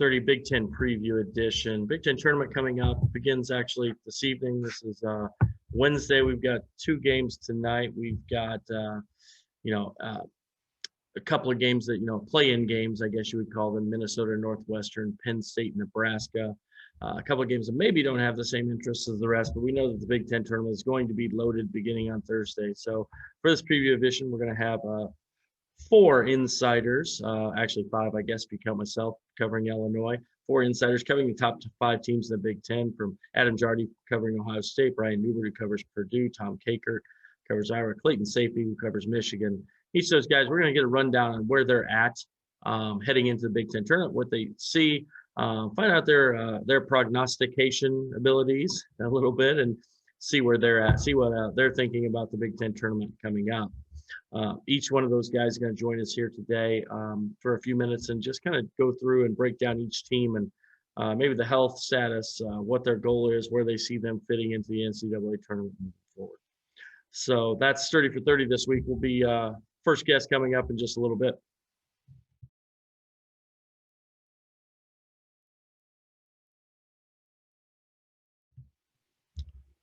30 Big Ten Preview Edition. Big Ten Tournament coming up. Begins actually this evening. This is Wednesday. We've got 2 games tonight. We've got, a couple of games that, play-in games, I guess you would call them, Minnesota, Northwestern, Penn State, Nebraska. A couple of games that maybe don't have the same interests as the rest, but we know that the Big Ten Tournament is going to be loaded beginning on Thursday. So for this preview edition, we're going to have 4 insiders, actually 5, I guess, if you count myself, covering Illinois. 4 insiders covering the top 5 teams in the Big Ten, from Adam Jardy covering Ohio State, Brian Neubert, who covers Purdue, Tom Kakert covers Iowa, Clayton Sayfie, who covers Michigan. Each of those guys, we're going to get a rundown on where they're at heading into the Big Ten Tournament, what they see, find out their prognostication abilities a little bit, and see where they're at, see what they're thinking about the Big Ten Tournament coming up. Each one of those guys is going to join us here today for a few minutes and just kind of go through and break down each team and maybe the health status, what their goal is, where they see them fitting into the NCAA tournament moving forward. So that's 30 for 30 this week. Will be first guest coming up in just a little bit.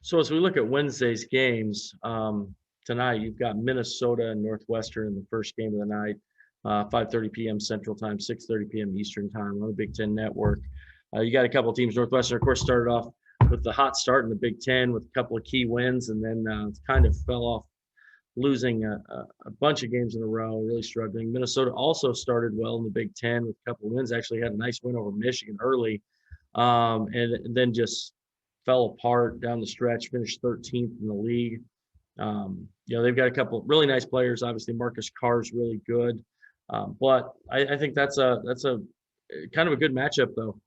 So as we look at Wednesday's games, tonight you've got Minnesota and Northwestern in the first game of the night, 5:30 p.m. Central Time, 6:30 p.m. Eastern Time on the Big Ten Network. You got a couple of teams. Northwestern, of course, started off with the hot start in the Big Ten with a couple of key wins, and then kind of fell off, losing a bunch of games in a row, really struggling. Minnesota also started well in the Big Ten with a couple of wins, actually had a nice win over Michigan early, and then just fell apart down the stretch, finished 13th in the league. They've got a couple really nice players. Obviously, Marcus Carr's really good, but I think that's a kind of a good matchup, though,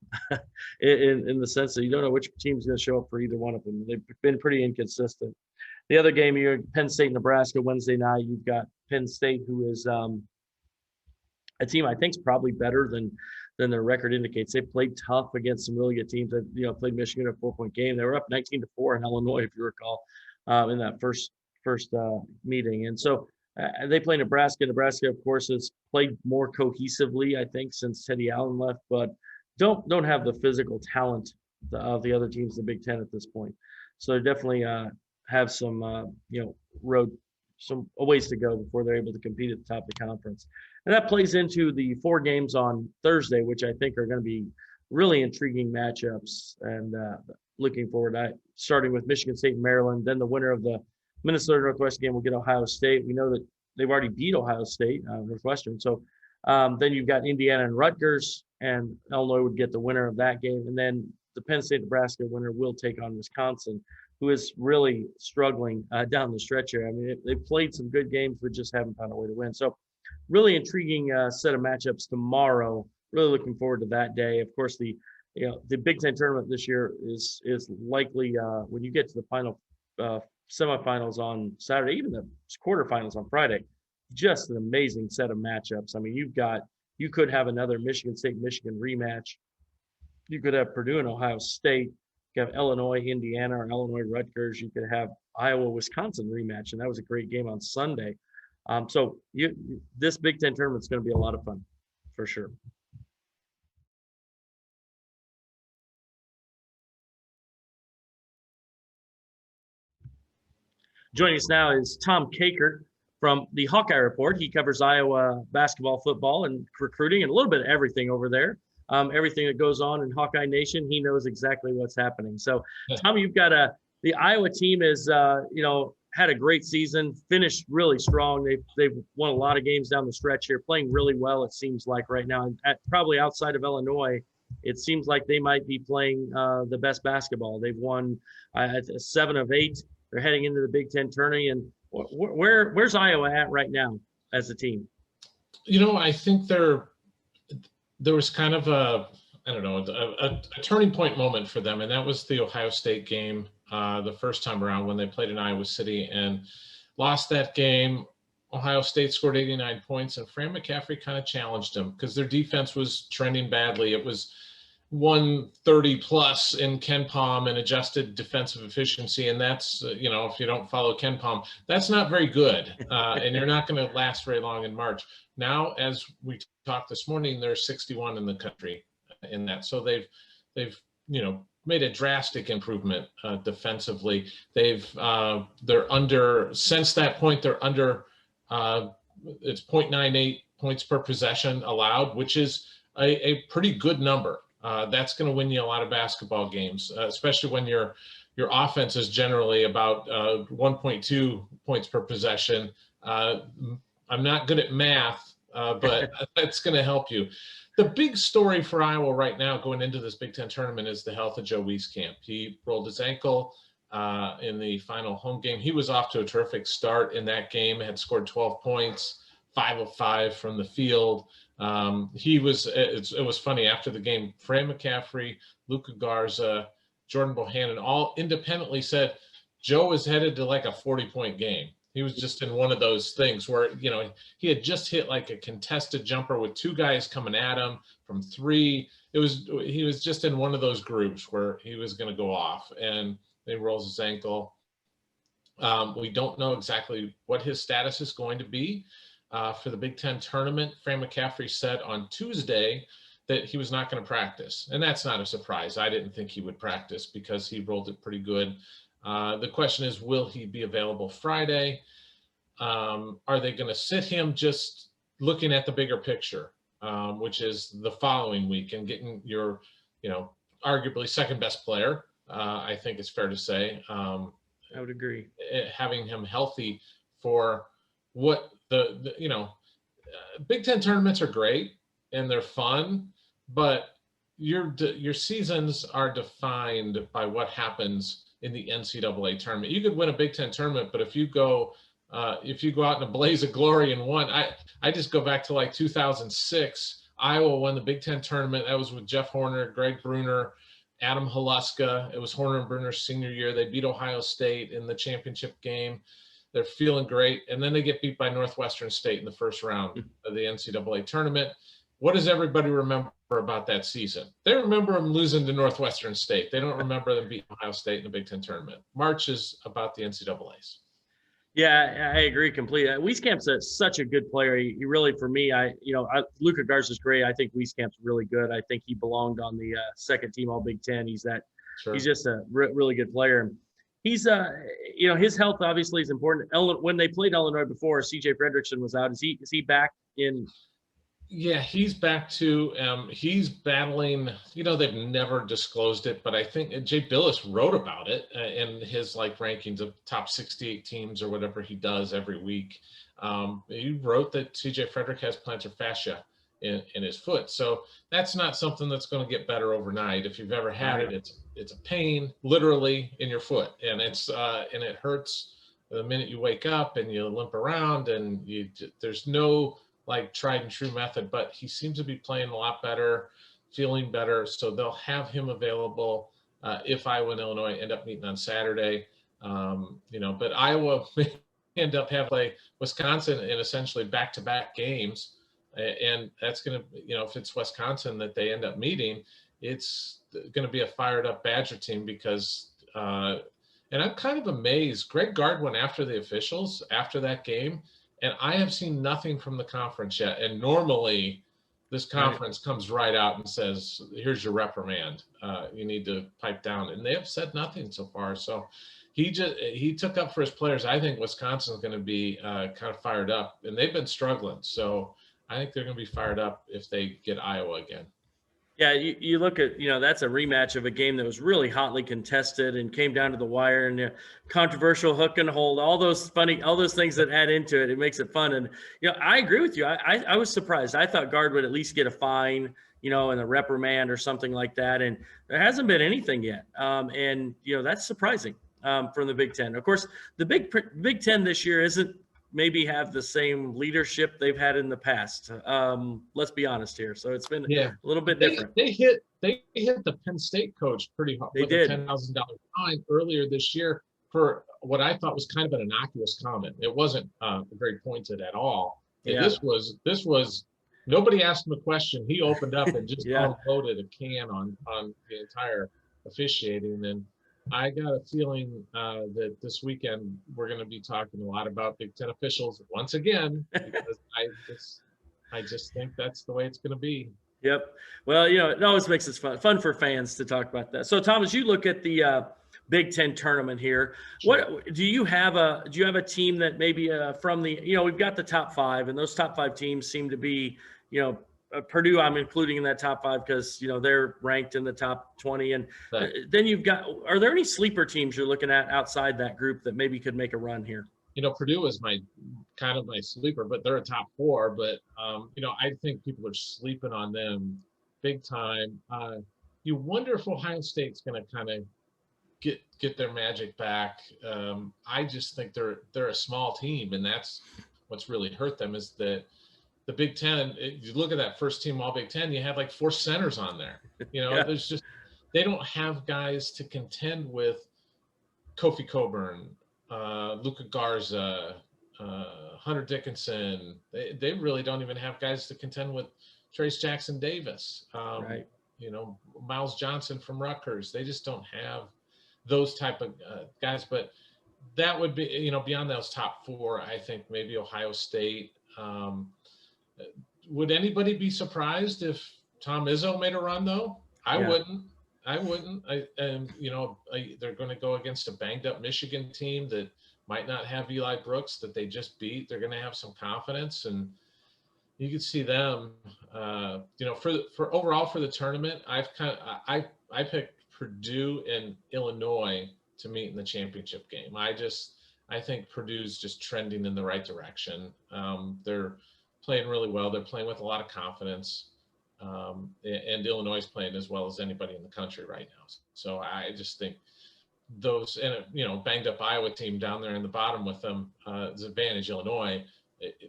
in the sense that you don't know which team's going to show up for either one of them. They've been pretty inconsistent. The other game, you're Penn State, Nebraska, Wednesday night. You've got Penn State, who is a team I think is probably better than their record indicates. They played tough against some really good teams. They played Michigan a 4-point game. They were up 19-4 in Illinois, if you recall, in that first meeting. And so they play Nebraska. Nebraska, of course, has played more cohesively, I think, since Teddy Allen left, but don't have the physical talent of the other teams in the Big Ten at this point. So they definitely have some a ways to go before they're able to compete at the top of the conference. And that plays into the 4 games on Thursday, which I think are going to be really intriguing matchups. And looking forward, starting with Michigan State and Maryland, then the winner of the Minnesota Northwestern game will get Ohio State. We know that they've already beat Ohio State, Northwestern. So then you've got Indiana and Rutgers, and Illinois would get the winner of that game. And then the Penn State-Nebraska winner will take on Wisconsin, who is really struggling down the stretch here. I mean, they've played some good games, but just haven't found a way to win. So really intriguing set of matchups tomorrow. Really looking forward to that day. Of course, the Big Ten tournament this year is likely, when you get to the final semifinals on Saturday, even the quarterfinals on Friday, just an amazing set of matchups. I mean, you could have another Michigan State-Michigan rematch. You could have Purdue and Ohio State. You could have Illinois, Indiana, or Illinois, Rutgers. You could have Iowa, Wisconsin rematch, and that was a great game on Sunday. So this Big Ten tournament is going to be a lot of fun, for sure. Joining us now is Tom Kakert from the Hawkeye Report. He covers Iowa basketball, football, and recruiting, and a little bit of everything over there. Everything that goes on in Hawkeye Nation, he knows exactly what's happening. So, Tom, you've got the Iowa team is, had a great season, finished really strong. They've won a lot of games down the stretch here, playing really well, it seems like right now. Probably outside of Illinois, it seems like they might be playing the best basketball. They've won 7 of 8. They're heading into the Big Ten tourney. And where's Iowa at right now as a team? I think there was kind of a turning point moment for them, and that was the Ohio State game the first time around when they played in Iowa City and lost that game. Ohio State scored 89 points, and Fran McCaffrey kind of challenged them because their defense was trending badly. It was 130 plus in KenPom and adjusted defensive efficiency. And that's, if you don't follow KenPom, that's not very good. And you're not going to last very long in March. Now, as we talked this morning, they're 61 in the country in that. So they've made a drastic improvement defensively. They're under, since that point, they're under, it's 0.98 points per possession allowed, which is a pretty good number. That's going to win you a lot of basketball games, especially when your offense is generally about 1.2 points per possession. I'm not good at math, but that's going to help you. The big story for Iowa right now going into this Big Ten tournament is the health of Joe Wieskamp. He rolled his ankle in the final home game. He was off to a terrific start in that game, had scored 12 points, 5 of 5 from the field. It was funny after the game, Fran McCaffrey, Luka Garza, Jordan Bohannon all independently said Joe is headed to like a 40-point game. He was just in one of those things where, he had just hit like a contested jumper with 2 guys coming at him from 3. He was just in one of those groups where he was going to go off, and he rolls his ankle. We don't know exactly what his status is going to be for the Big Ten tournament. Fran McCaffrey said on Tuesday that he was not going to practice, and that's not a surprise. I didn't think he would practice because he rolled it pretty good. The question is, will he be available Friday? Are they going to sit him, just looking at the bigger picture, which is the following week, and getting your, arguably second best player? I think it's fair to say. I would agree. Having him healthy for what Big Ten tournaments are great and they're fun, but your seasons are defined by what happens in the NCAA tournament. You could win a Big Ten tournament, but if you go out in a blaze of glory and won, I just go back to like 2006. Iowa won the Big Ten tournament. That was with Jeff Horner, Greg Bruner, Adam Haluska. It was Horner and Bruner's senior year. They beat Ohio State in the championship game. They're feeling great. And then they get beat by Northwestern State in the first round of the NCAA tournament. What does everybody remember about that season? They remember them losing to Northwestern State. They don't remember them beating Ohio State in the Big Ten tournament. March is about the NCAAs. Yeah, I agree completely. Wieskamp's such a good player. He really, for me, Luka Garza's great. I think Wieskamp's really good. I think he belonged on the second team All Big Ten. He's just a really good player. He's his health obviously is important. When they played Illinois before, CJ Fredrickson was out. Is he back in? Yeah, he's back to, he's battling, they've never disclosed it, but I think Jay Billis wrote about it in his rankings of top 68 teams or whatever he does every week. He wrote that CJ Frederick has plantar fascia in his foot. So that's not something that's going to get better overnight. If you've ever had it, it's a pain literally in your foot, and and it hurts the minute you wake up and you limp around, and there's no tried and true method, but he seems to be playing a lot better, feeling better. So they'll have him available if Iowa and Illinois end up meeting on Saturday. But Iowa may end up having Wisconsin in essentially back-to-back games. And that's going to, if it's Wisconsin that they end up meeting, it's going to be a fired up Badger team because, and I'm kind of amazed. Greg Gard went after the officials after that game. And I have seen nothing from the conference yet. And normally this conference comes right out and says, here's your reprimand. You need to pipe down. And they have said nothing so far. So he took up for his players. I think Wisconsin's going to be kind of fired up. And they've been struggling. So I think they're going to be fired up if they get Iowa again. Yeah, you look at, that's a rematch of a game that was really hotly contested and came down to the wire, and controversial hook and hold, all those things that add into it. It makes it fun. And, I agree with you. I was surprised. I thought Gard would at least get a fine, and a reprimand or something like that. And there hasn't been anything yet. And that's surprising from the Big Ten. Of course, the Big Ten this year isn't maybe have the same leadership they've had in the past. Let's be honest here. So it's been a little bit different. They hit the Penn State coach pretty hard with a $10,000 fine earlier this year for what I thought was kind of an innocuous comment. It wasn't very pointed at all. Yeah. This was nobody asked him a question. He opened up and just unloaded a can on the entire officiating. And I got a feeling that this weekend we're going to be talking a lot about Big Ten officials once again, because I just think that's the way it's going to be. Yep. Well, it always makes it fun for fans to talk about that. So, Tom, as you look at the Big Ten tournament here, Sure. what do you have a team that maybe from the we've got the top five, and those top five teams seem to be Purdue. I'm including in that top five because they're ranked in the top 20, and Right. then you've got. Are there any sleeper teams you're looking at outside that group that maybe could make a run here? Purdue is my sleeper, but they're a top four. But I think people are sleeping on them big time. You wonder if Ohio State's going to kind of get their magic back. I just think they're a small team, and that's what's really hurt them is that the Big Ten. You look at that first team All Big Ten, you have like 4 centers on there. Yeah. There's just they don't have guys to contend with Kofi Coburn, Luka Garza, Hunter Dickinson. They really don't even have guys to contend with Trace Jackson Davis. Right. Miles Johnson from Rutgers. They just don't have those type of guys. But that would be, beyond those top 4, I think maybe Ohio State. Would anybody be surprised if Tom Izzo made a run though? I wouldn't. They're going to go against a banged up Michigan team that might not have Eli Brooks that they just beat. They're going to have some confidence, and you could see them. For overall for the tournament, I picked Purdue and Illinois to meet in the championship game. I think Purdue's just trending in the right direction. They're playing really well. They're playing with a lot of confidence. And Illinois is playing as well as anybody in the country right now. So I just think those, and banged up Iowa team down there in the bottom with them is advantage Illinois,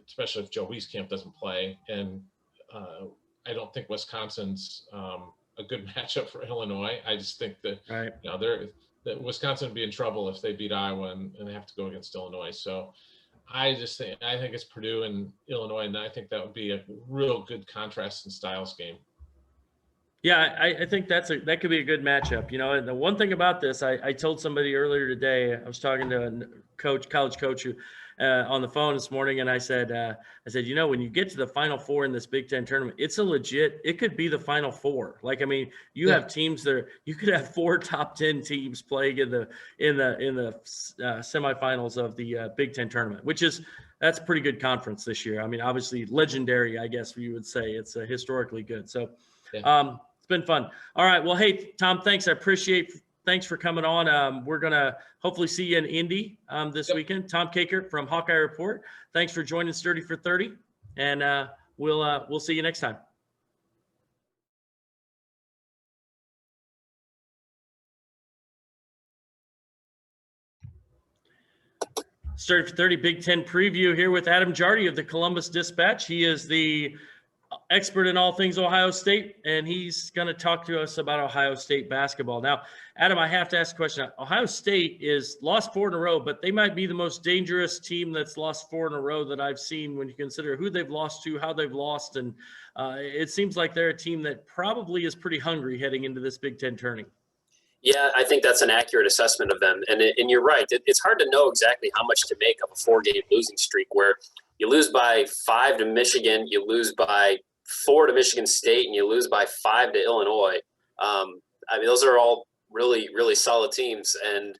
especially if Joe Wieskamp doesn't play. And I don't think Wisconsin's a good matchup for Illinois. I just think that that Wisconsin would be in trouble if they beat Iowa and they have to go against Illinois. So I think it's Purdue and Illinois, and I think that would be a real good contrast and styles game. Yeah, I think that could be a good matchup. And the one thing about this, I told somebody earlier today, I was talking to a college coach who, on the phone this morning, and I said, when you get to the Final Four in this Big Ten tournament, it could be the Final Four. You have teams that you could have 4 top 10 teams playing in the semifinals of the Big Ten tournament, that's a pretty good conference this year. I mean, obviously legendary, I guess you would say. It's historically good. So, it's been fun. All right. Well, hey, Tom, thanks. Thanks for coming on. We're going to hopefully see you in Indy this weekend. Tom Kakert from Hawkeye Report. Thanks for joining Sturdy for 30, and we'll see you next time. Sturdy for 30 Big Ten preview here with Adam Jardy of the Columbus Dispatch. He is the expert in all things Ohio State, and he's going to talk to us about Ohio State basketball. Now, Adam, I have to ask a question. Ohio State is lost 4 in a row, but they might be the most dangerous team that's lost 4 in a row that I've seen when you consider who they've lost to, how they've lost, and it seems like they're a team that probably is pretty hungry heading into this Big Ten tourney. Yeah, I think that's an accurate assessment of them. And you're right. It's hard to know exactly how much to make of a 4-game losing streak where you lose by 5 to Michigan, you lose by 4 to Michigan State, and you lose by 5 to Illinois. Those are all really, really solid teams. And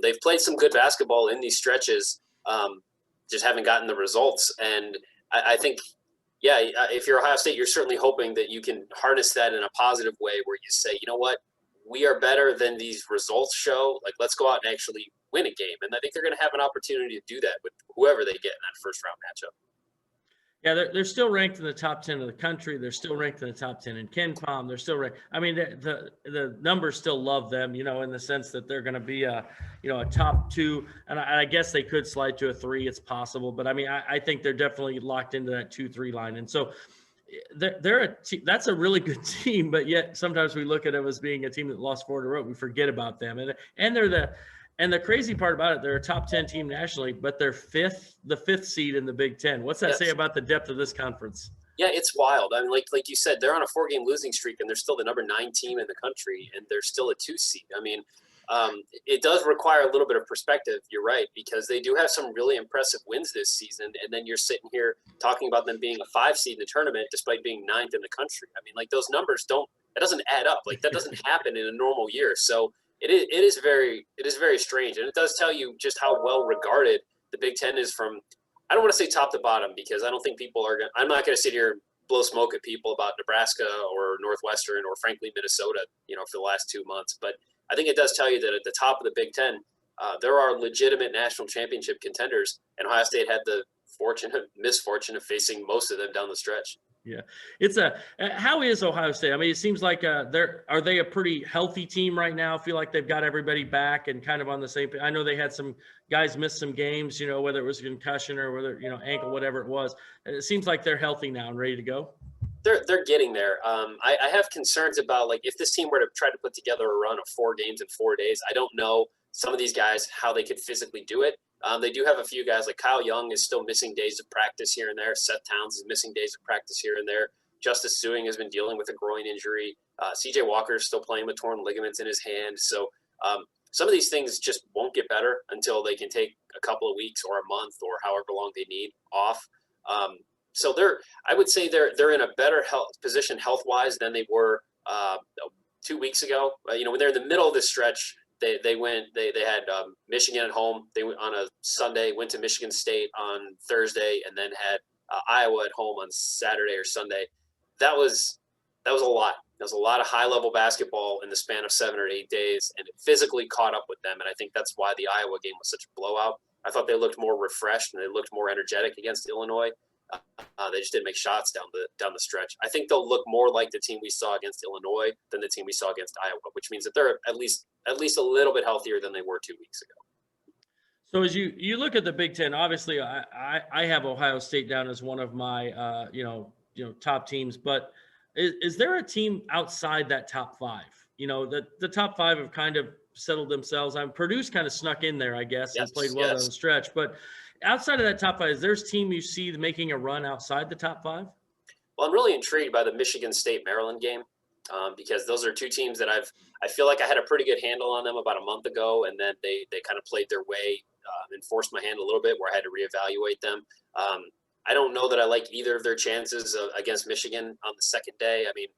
they've played some good basketball in these stretches, just haven't gotten the results. And I think, if you're Ohio State, you're certainly hoping that you can harness that in a positive way where you say, you know what? We are better than these results show. Let's go out and actually win a game. And I think they're going to have an opportunity to do that with whoever they get in that first round matchup. Yeah, they're still ranked in the top 10 of the country. They're still ranked in the top 10 in KenPom. They're still ranked. I mean, the numbers still love them, in the sense that they're going to be a top 2. And I guess they could slide to a 3. It's possible. But, I think they're definitely locked into that 2-3 line. And so that's a really good team, but yet sometimes we look at them as being a team that lost 4 in a row. We forget about them, and the crazy part about it, they're a top 10 team nationally, but they're the fifth seed in the Big Ten. What's that say about the depth of this conference? Yeah, it's wild. Like you said, they're on a 4-game losing streak, and they're still the number 9 team in the country, and they're still a 2 seed. it does require a little bit of perspective. You're right, because they do have some really impressive wins this season, and then you're sitting here talking about them being a 5 seed in the tournament despite being 9th in the country. I mean, like, those numbers it doesn't add up. Like, that doesn't happen in a normal year. So it is very strange, and it does tell you just how well regarded the Big Ten is from. I don't want to say top to bottom, because I don't think people are going. I'm not going to sit here and blow smoke at people about Nebraska or Northwestern or frankly Minnesota, for the last 2 months. But I think it does tell you that at the top of the Big Ten, there are legitimate national championship contenders, and Ohio State had the misfortune of facing most of them down the stretch. Yeah, how is Ohio State? I mean, it seems like are they a pretty healthy team right now? I feel like they've got everybody back and kind of on the same. I know they had some guys miss some games, whether it was a concussion or whether ankle, whatever it was. It seems like they're healthy now and ready to go. They're getting there. I have concerns about, like, if this team were to try to put together a run of 4 games in 4 days. I don't know some of these guys how they could physically do it. They do have a few guys, like Kyle Young is still missing days of practice here and there. Seth Towns is missing days of practice here and there. Justice Suing has been dealing with a groin injury. CJ Walker is still playing with torn ligaments in his hand. So some of these things just won't get better until they can take a couple of weeks or a month or however long they need off. So I would say they're in a better position health-wise than they were 2 weeks ago. When they're in the middle of this stretch, they had Michigan at home. They went on a Sunday, went to Michigan State on Thursday, and then had Iowa at home on Saturday or Sunday. That was a lot. There was a lot of high-level basketball in the span of 7 or 8 days, and it physically caught up with them. And I think that's why the Iowa game was such a blowout. I thought they looked more refreshed and they looked more energetic against Illinois. They just didn't make shots down the stretch. I think they'll look more like the team we saw against Illinois than the team we saw against Iowa, which means that they're at least a little bit healthier than they were 2 weeks ago. So as you look at the Big Ten, obviously I have Ohio State down as one of my top teams, but is there a team outside that top 5? The top 5 have kind of settled themselves. Purdue's kind of snuck in there, I guess, and played well down the stretch, but outside of that top 5, is there a team you see making a run outside the top 5? Well, I'm really intrigued by the Michigan State-Maryland game because those are 2 teams that I feel like I had a pretty good handle on them about a month ago, and then they kind of played their way and forced my hand a little bit where I had to reevaluate them. I don't know that I like either of their chances against Michigan on the second day. I mean,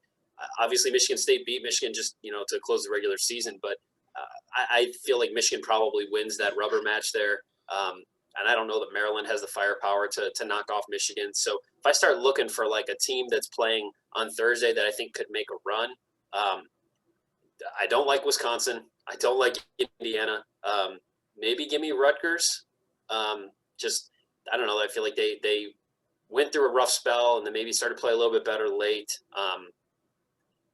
obviously Michigan State beat Michigan just, to close the regular season, but I feel like Michigan probably wins that rubber match there. And I don't know that Maryland has the firepower to knock off Michigan. So if I start looking for like a team that's playing on Thursday that I think could make a run, I don't like Wisconsin. I don't like Indiana. Maybe give me Rutgers. I don't know. I feel like they went through a rough spell and then maybe started to play a little bit better late.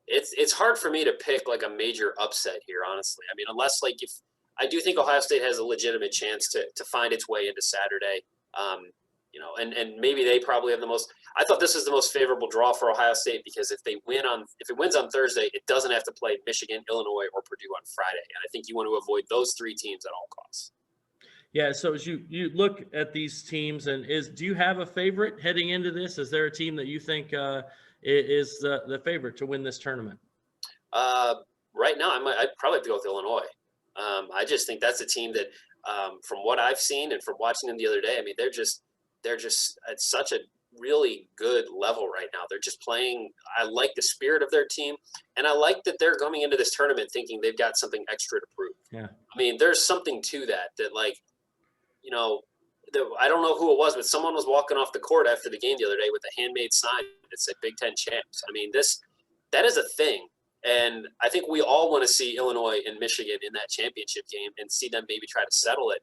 It's hard for me to pick like a major upset here, honestly. I mean, unless like if I do think Ohio State has a legitimate chance to find its way into Saturday. And maybe they probably have the most. I thought this is the most favorable draw for Ohio State because if it wins on Thursday, it doesn't have to play Michigan, Illinois, or Purdue on Friday. And I think you want to avoid those 3 teams at all costs. Yeah. So as you look at these teams, and do you have a favorite heading into this? Is there a team that you think is the favorite to win this tournament? Right now, I'd probably have to go with Illinois. I just think that's a team that, from what I've seen and from watching them the other day, I mean, they're just at such a really good level right now. They're just playing. I like the spirit of their team, and I like that they're coming into this tournament thinking they've got something extra to prove. Yeah. I mean, there's something to that like, I don't know who it was, but someone was walking off the court after the game the other day with a handmade sign that said Big Ten champs. I mean, that is a thing. And I think we all want to see Illinois and Michigan in that championship game and see them maybe try to settle it.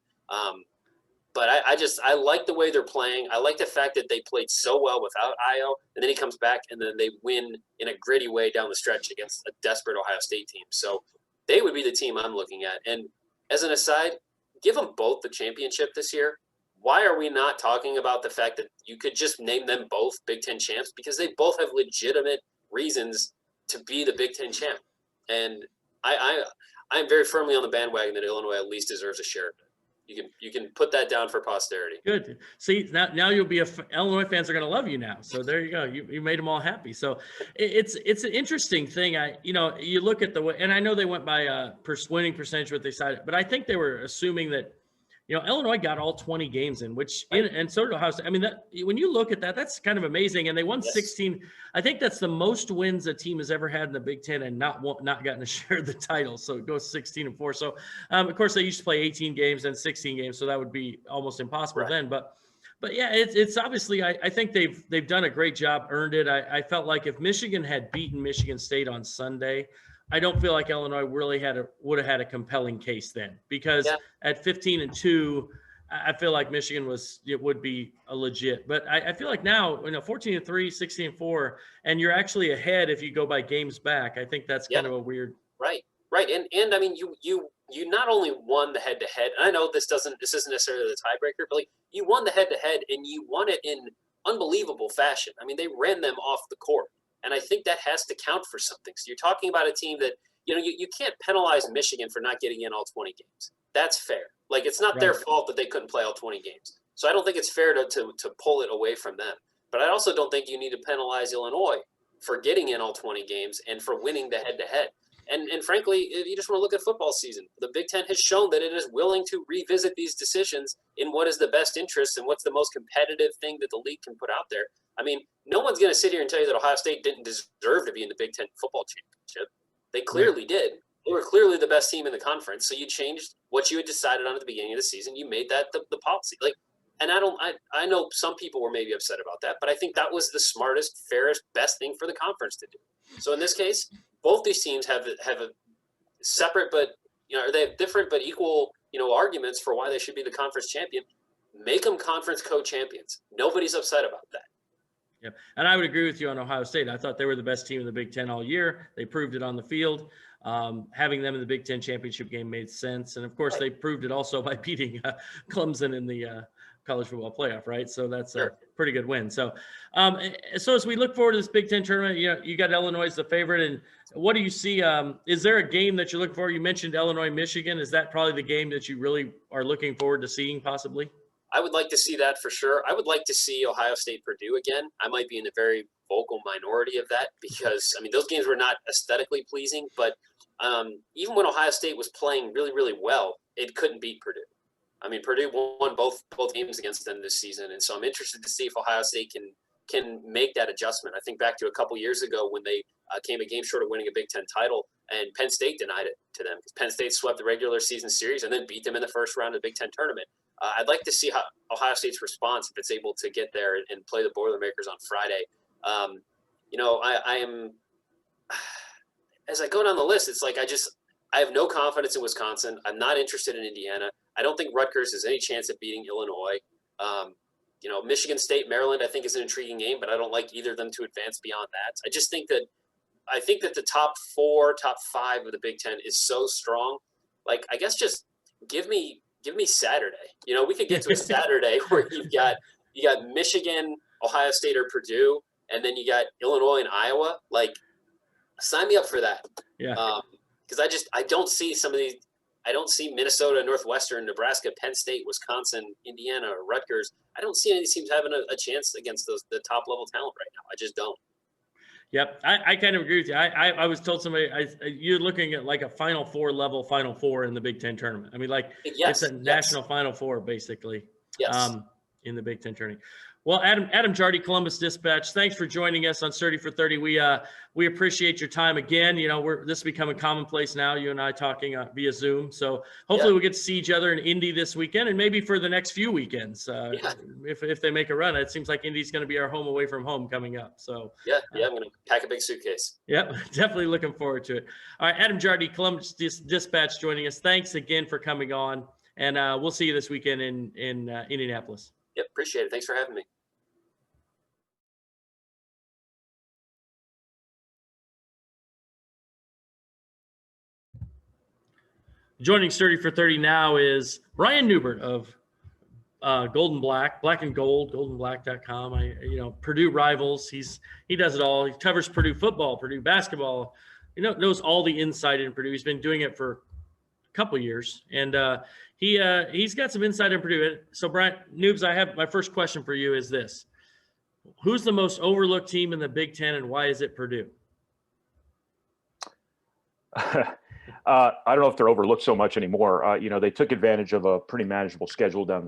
But I like the way they're playing. I like the fact that they played so well without Io, and then he comes back and then they win in a gritty way down the stretch against a desperate Ohio State team. So they would be the team I'm looking at. And as an aside, give them both the championship this year. Why are we not talking about the fact that you could just name them both Big Ten champs? Because they both have legitimate reasons to be the Big Ten champ. And I'm very firmly on the bandwagon that Illinois at least deserves a share of it. You can put that down for posterity. Good. See, now you'll be Illinois fans are going to love you now. So there you go. You made them all happy. So it's an interesting thing. You look at the way, and I know they went by winning percentage what they decided, but I think they were assuming that, Illinois got all 20 games in, and so did Ohio State. I mean, when you look at that, that's kind of amazing. And they won 16. I think that's the most wins a team has ever had in the Big Ten and not gotten to share the title. So it goes 16-4. So, of course, they used to play 18 games and 16 games, so that would be almost impossible then. But yeah, it's obviously I think they've done a great job, earned it. I felt like if Michigan had beaten Michigan State on Sunday, I don't feel like Illinois really would have had a compelling case then, because at 15-2, I feel like Michigan would be a legit. But I feel like now, 14-3, 16-4, and you're actually ahead if you go by games back. I think that's kind of a weird. Right. And I mean, you not only won the head-to-head, and I know this isn't necessarily the tiebreaker, but you won the head-to-head, and you won it in unbelievable fashion. I mean, they ran them off the court. And I think that has to count for something. So you're talking about a team that, you can't penalize Michigan for not getting in all 20 games. That's fair. Like, it's not their fault that they couldn't play all 20 games. So I don't think it's fair to pull it away from them. But I also don't think you need to penalize Illinois for getting in all 20 games and for winning the head-to-head. And frankly, if you just want to look at football season, the Big Ten has shown that it is willing to revisit these decisions in what is the best interest and what's the most competitive thing that the league can put out there. I mean, no one's going to sit here and tell you that Ohio State didn't deserve to be in the Big Ten football championship. They clearly did. They were clearly the best team in the conference. So you changed what you had decided on at the beginning of the season. You made that the policy. And I know some people were maybe upset about that, but I think that was the smartest, fairest, best thing for the conference to do. So in this case, both these teams have a separate, but they have different but equal arguments for why they should be the conference champion. Make them conference co-champions. Nobody's upset about that. Yeah, and I would agree with you on Ohio State. I thought they were the best team in the Big Ten all year. They proved it on the field. Having them in the Big Ten championship game made sense, and of course they proved it also by beating Clemson in the college football playoff, right? So that's a pretty good win. So, so as we look forward to this Big Ten tournament, you got Illinois as the favorite, and what do you see? Is there a game that you're looking for? You mentioned Illinois, Michigan. Is that probably the game that you really are looking forward to seeing, possibly? I would like to see that for sure. I would like to see Ohio State Purdue again. I might be in a very vocal minority of that because, I mean, those games were not aesthetically pleasing, but even when Ohio State was playing really, really well, it couldn't beat Purdue. I mean, Purdue won both games against them this season, and so I'm interested to see if Ohio State can make that adjustment. I think back to a couple years ago when they came a game short of winning a Big Ten title, and Penn State denied it to them because Penn State swept the regular season series and then beat them in the first round of the Big Ten tournament. I'd like to see how Ohio State's response if it's able to get there and play the Boilermakers on Friday. I am as I go down the list, it's like I have no confidence in Wisconsin. I'm not interested in Indiana. I don't think Rutgers has any chance of beating Illinois. Michigan State, Maryland, I think is an intriguing game, but I don't like either of them to advance beyond that. I think that the top 4, top 5 of the Big Ten is so strong. Like, I guess just give me Saturday. We could get to a Saturday where you got Michigan, Ohio State, or Purdue, and then you got Illinois and Iowa. Like, sign me up for that. Yeah. Because I don't see some of these. I don't see Minnesota, Northwestern, Nebraska, Penn State, Wisconsin, Indiana, or Rutgers. I don't see any of these teams having a chance against the top level talent right now. I just don't. Yep, I kind of agree with you. I was told somebody you're looking at like a Final Four level Final Four in the Big Ten tournament. I mean, like it's a national Final Four basically. Yes. In the Big Ten tournament. Well, Adam Jardy, Columbus Dispatch, thanks for joining us on 30 for 30. We appreciate your time again. This is becoming commonplace now, you and I talking via Zoom. So hopefully we'll get to see each other in Indy this weekend and maybe for the next few weekends. If they make a run, it seems like Indy's going to be our home away from home coming up. So I'm going to pack a big suitcase. Yep, definitely looking forward to it. All right, Adam Jardy, Columbus Dispatch joining us. Thanks again for coming on, and we'll see you this weekend in Indianapolis. Yep, appreciate it. Thanks for having me. Joining 30 for 30 now is Brian Neubert of Black and Gold, goldenblack.com. Purdue Rivals. He does it all. He covers Purdue football, Purdue basketball. Knows all the inside in Purdue. He's been doing it for couple years, and he's got some insight in Purdue. So Brian Noobs, I have my first question for you is this: who's the most overlooked team in the Big Ten, and why is it Purdue? I don't know if they're overlooked so much anymore. They took advantage of a pretty manageable schedule down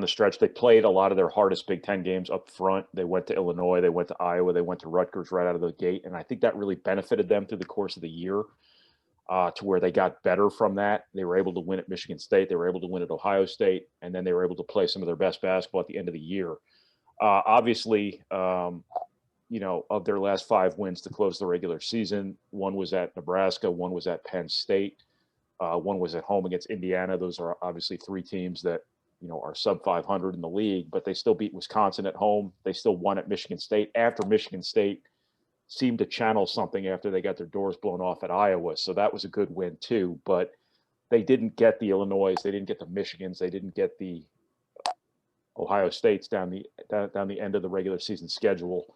the stretch. They played a lot of their hardest Big Ten games up front. They went to Illinois, they went to Iowa, they went to Rutgers right out of the gate, and I think that really benefited them through the course of the year, to where they got better from that. They were able to win at Michigan State, they were able to win at Ohio State, and then they were able to play some of their best basketball at the end of the year. Obviously, of their last 5 wins to close the regular season, one was at Nebraska, one was at Penn State, one was at home against Indiana. Those are obviously 3 teams that are sub 500 in the league, but they still beat Wisconsin at home. They still won at Michigan State after Michigan State seemed to channel something after they got their doors blown off at Iowa. So that was a good win too, but they didn't get the Illinois, they didn't get the Michigans, they didn't get the Ohio States down the end of the regular season schedule.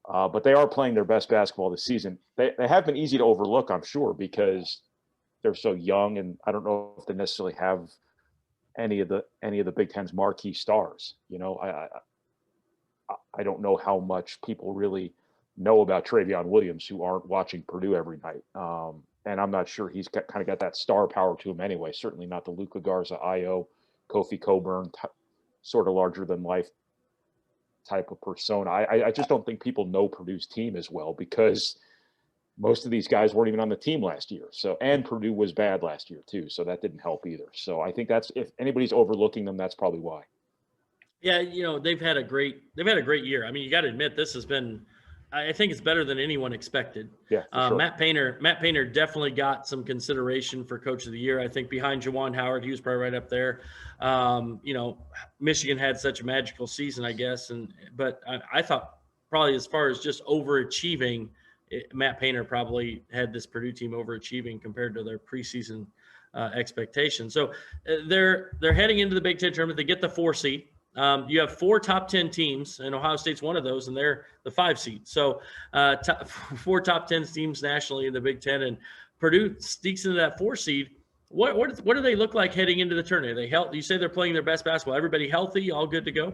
But they are playing their best basketball this season. They have been easy to overlook, I'm sure, because they're so young, and I don't know if they necessarily have any of the Big Ten's marquee stars. I don't know how much people really know about Travion Williams who aren't watching Purdue every night. And I'm not sure he's kind of got that star power to him anyway. Certainly not the Luka Garza, Io, Kofi Coburn, sort of larger than life type of persona. I just don't think people know Purdue's team as well, because most of these guys weren't even on the team last year. And Purdue was bad last year too, so that didn't help either. So I think that's, if anybody's overlooking them, that's probably why. Yeah, they've had a great year. I mean, you got to admit, this has been, I think it's better than anyone expected. Yeah, for sure. Matt Painter definitely got some consideration for Coach of the Year. I think behind Juwan Howard, he was probably right up there. Michigan had such a magical season, I guess, but I thought probably as far as just overachieving, Matt Painter probably had this Purdue team overachieving compared to their preseason expectations. So they're heading into the Big Ten tournament. They get the 4 seed. You have 4 top 10 teams, and Ohio State's one of those, and they're the 5 seed. So 4 top 10 teams nationally in the Big Ten, and Purdue sneaks into that 4 seed. What do they look like heading into the tournament? Are they healthy? You say they're playing their best basketball. Everybody healthy? All good to go?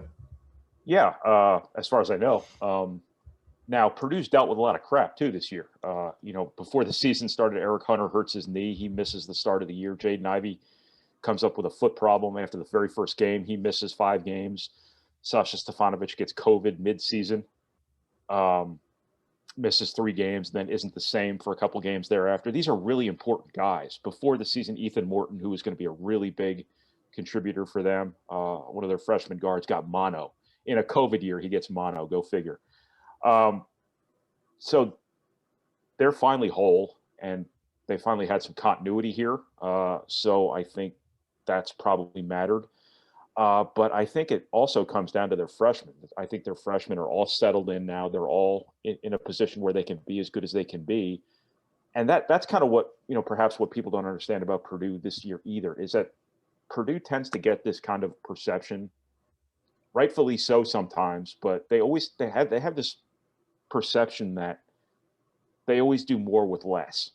Yeah, as far as I know. Now, Purdue's dealt with a lot of crap too this year. Before the season started, Eric Hunter hurts his knee. He misses the start of the year. Jaden Ivey comes up with a foot problem after the very first game. He misses 5 games. Sasha Stefanovic gets COVID mid-season, misses 3 games, then isn't the same for a couple games thereafter. These are really important guys. Before the season, Ethan Morton, who was going to be a really big contributor for them, one of their freshman guards, got mono. In a COVID year, he gets mono. Go figure. So they're finally whole, and they finally had some continuity here. So I think that's probably mattered. But I think it also comes down to their freshmen. I think their freshmen are all settled in now. They're all in a position where they can be as good as they can be. And that's kind of what, perhaps what people don't understand about Purdue this year either, is that Purdue tends to get this kind of perception, rightfully so sometimes, but they have this perception that they always do more with less.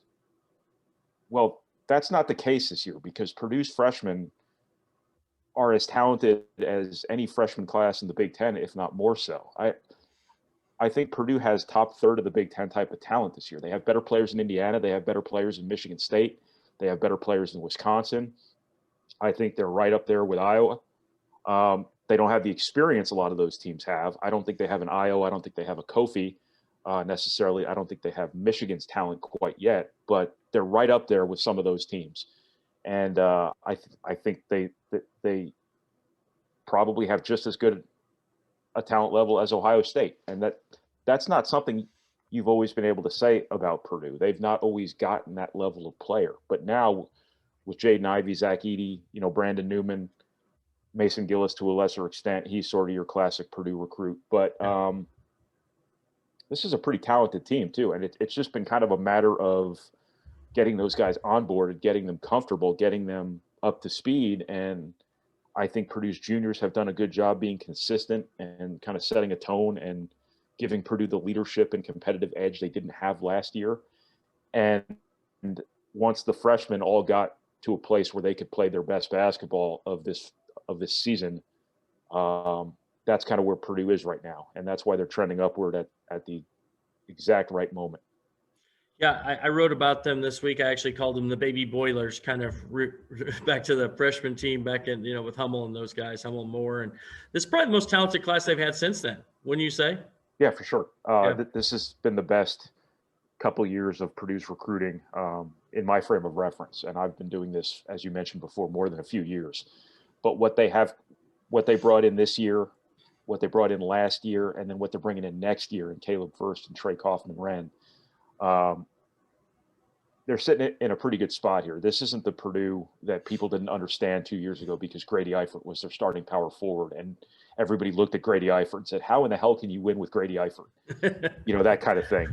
Well, that's not the case this year, because Purdue's freshmen are as talented as any freshman class in the Big Ten, if not more so. I think Purdue has top third of the Big Ten type of talent this year. They have better players in Indiana. They have better players in Michigan State. They have better players in Wisconsin. I think they're right up there with Iowa. They don't have the experience a lot of those teams have. I don't think they have an Iowa. I don't think they have a Kofi necessarily. I don't think they have Michigan's talent quite yet, but they're right up there with some of those teams. And I think they probably have just as good a talent level as Ohio State. And that's not something you've always been able to say about Purdue. They've not always gotten that level of player. But now with Jaden Ivey, Zach Edey, Brandon Newman, Mason Gillis to a lesser extent, he's sort of your classic Purdue recruit. But this is a pretty talented team too. And it's just been kind of a matter of getting those guys on board and getting them comfortable, getting them up to speed. And I think Purdue's juniors have done a good job being consistent and kind of setting a tone and giving Purdue the leadership and competitive edge they didn't have last year. And once the freshmen all got to a place where they could play their best basketball of this season, that's kind of where Purdue is right now, and that's why they're trending upward at the exact right moment. Yeah, I wrote about them this week. I actually called them the baby boilers, kind of back to the freshman team back in, with Hummel and those guys, Hummel and Moore. And this is probably the most talented class they've had since then, wouldn't you say? Yeah, for sure. Yeah. This has been the best couple years of Purdue's recruiting in my frame of reference. And I've been doing this, as you mentioned before, more than a few years. But what they brought in this year, what they brought in last year, and then what they're bringing in next year in Caleb First and Trey Kaufman-Wren, they're sitting in a pretty good spot here. This isn't the Purdue that people didn't understand 2 years ago because Grady Eifert was their starting power forward. And everybody looked at Grady Eifert and said, how in the hell can you win with Grady Eifert? That kind of thing.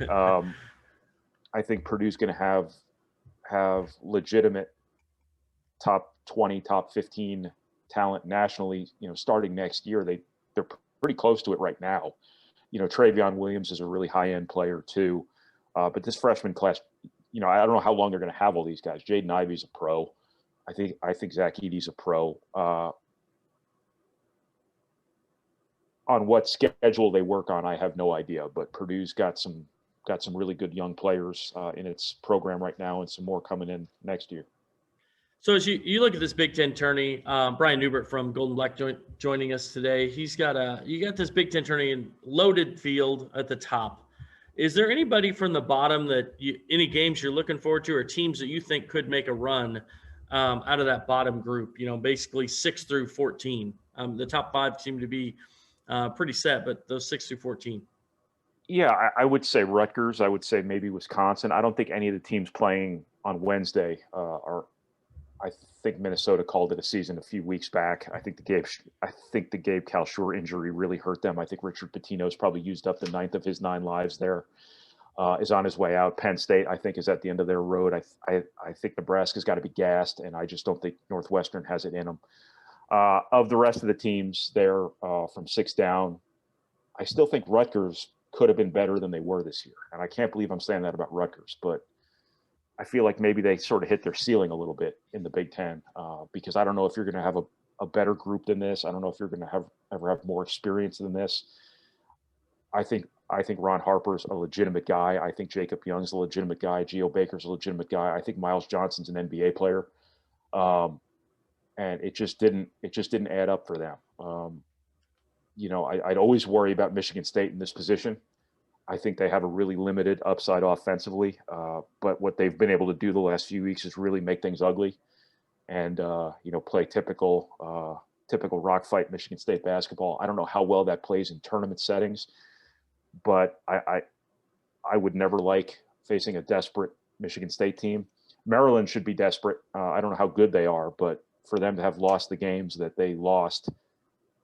I think Purdue's going to have legitimate top 20, top 15 talent nationally, starting next year. They're pretty close to it right now. Travion Williams is a really high-end player too. But this freshman class, I don't know how long they're going to have all these guys. Jaden Ivey's a pro. I think Zach Edey's a pro. On what schedule they work on, I have no idea. But Purdue's got some really good young players in its program right now, and some more coming in next year. So as you look at this Big Ten tourney, Brian Neubert from Golden Black joining us today. You got this Big Ten tourney in loaded field at the top. Is there anybody from the bottom any games you're looking forward to, or teams that you think could make a run out of that bottom group? Basically 6 through 14. The top 5 seem to be pretty set, but those 6 through 14. Yeah, I would say Rutgers. I would say maybe Wisconsin. I don't think any of the teams playing on Wednesday are. I think Minnesota called it a season a few weeks back. I think the Gabe Kalshur injury really hurt them. I think Richard Pitino's probably used up the 9th of his 9 lives there. Is on his way out. Penn State, I think, is at the end of their road. I think Nebraska's got to be gassed, and I just don't think Northwestern has it in them. Of the rest of the teams there from 6 down, I still think Rutgers could have been better than they were this year. And I can't believe I'm saying that about Rutgers, but I feel like maybe they sort of hit their ceiling a little bit in the Big Ten because I don't know if you're going to have a better group than this. I don't know if you're going to ever have more experience than this. I think Ron Harper's a legitimate guy. I think Jacob Young's a legitimate guy. Geo Baker's a legitimate guy. I think Miles Johnson's an NBA player. And it just didn't add up for them. I'd always worry about Michigan State in this position. I think they have a really limited upside offensively, but what they've been able to do the last few weeks is really make things ugly, and play typical rock fight Michigan State basketball. I don't know how well that plays in tournament settings, but I would never like facing a desperate Michigan State team. Maryland should be desperate. I don't know how good they are, but for them to have lost the games that they lost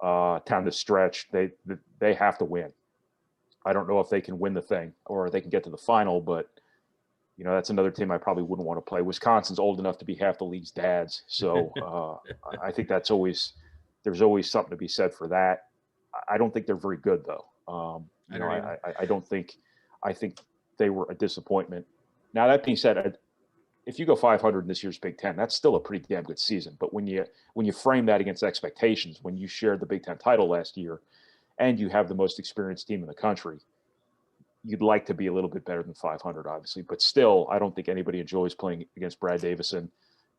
down the stretch, they have to win. I don't know if they can win the thing or they can get to the final, but that's another team I probably wouldn't want to play. Wisconsin's old enough to be half the league's dads. So I think there's always something to be said for that. I don't think they're very good though. I think they were a disappointment. Now that being said, if you go 500 in this year's Big Ten, that's still a pretty damn good season. But when you frame that against expectations, when you shared the Big Ten title last year, and you have the most experienced team in the country, you'd like to be a little bit better than 500, obviously. But still, I don't think anybody enjoys playing against Brad Davison.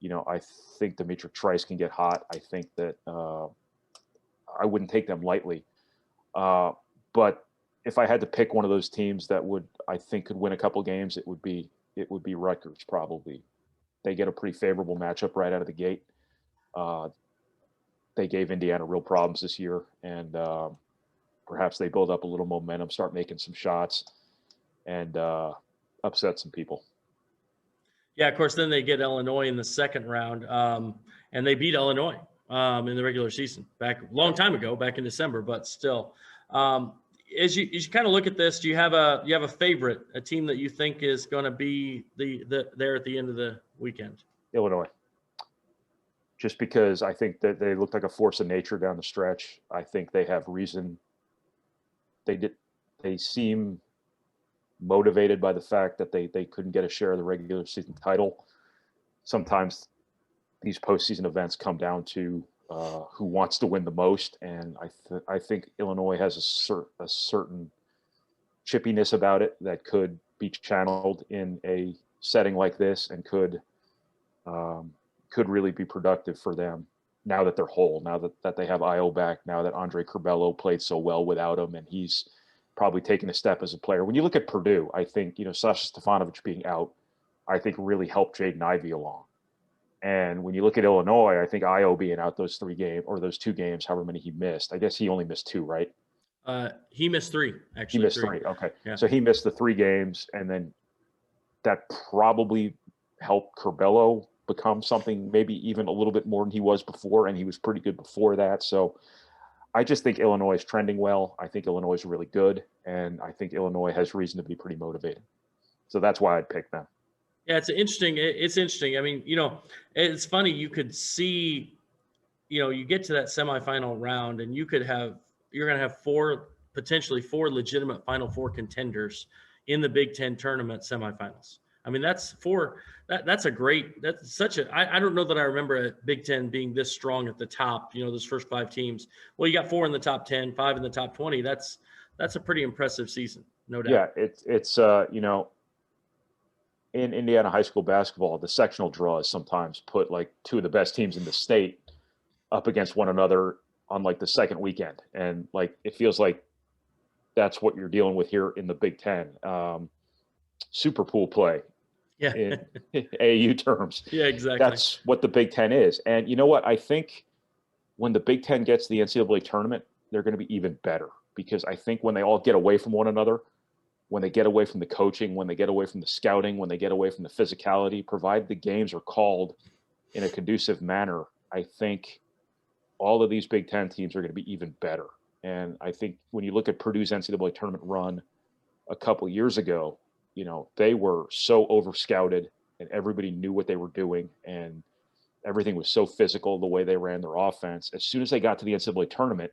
I think Demetric Trice can get hot. I think that I wouldn't take them lightly. But if I had to pick one of those teams that I think could win a couple games, it would be Rutgers probably. They get a pretty favorable matchup right out of the gate. They gave Indiana real problems this year, and perhaps they build up a little momentum, start making some shots, and upset some people. Yeah, of course, then they get Illinois in the second round, and they beat Illinois in the regular season back a long time ago, back in December, but still. As you kind of look at this, do you have a favorite, a team that you think is going to be there at the end of the weekend? Illinois. Just because I think that they look like a force of nature down the stretch. I think they have reason. They seem motivated by the fact that they couldn't get a share of the regular season title. sometimes these postseason events come down to who wants to win the most, and I think Illinois has a certain chippiness about it that could be channeled in a setting like this, and could really be productive for them now that they're whole, now that they have Io back, now that Andre Curbelo played so well without him, and he's probably taken a step as a player. When you look at Purdue, I think, Sasha Stefanovic being out, I think really helped Jaden Ivey along. And when you look at Illinois, I think Io being out those 3 games, or those 2 games, however many he missed. I guess he only missed 2, right? He missed 3, actually. He missed 3. Okay. Yeah. So he missed the 3 games, and then that probably helped Curbelo become something maybe even a little bit more than he was before, and he was pretty good before that. So I just think Illinois is trending well. I think Illinois is really good, and I think Illinois has reason to be pretty motivated. So that's why I'd pick them. Yeah, it's interesting. I mean, it's funny. You could see, you get to that semifinal round, and you're going to have potentially 4 legitimate Final Four contenders in the Big Ten tournament semifinals. I mean, that's such a, I don't know that I remember a Big Ten being this strong at the top, those first 5 teams. Well, you got 4 in the top 10, 5 in the top 20. That's a pretty impressive season, no doubt. Yeah, it's in Indiana high school basketball, the sectional draws sometimes put like 2 of the best teams in the state up against one another on like the second weekend. And like, it feels like that's what you're dealing with here in the Big Ten. Super pool play. Yeah. In AAU terms. Yeah, exactly. That's what the Big Ten is. And you know what? I think when the Big Ten gets to the NCAA tournament, they're going to be even better, because I think when they all get away from one another, when they get away from the coaching, when they get away from the scouting, when they get away from the physicality, provided the games are called in a conducive manner, I think all of these Big Ten teams are going to be even better. And I think when you look at Purdue's NCAA tournament run a couple of years ago, they were so over-scouted, and everybody knew what they were doing, and everything was so physical the way they ran their offense. As soon as they got to the NCAA tournament,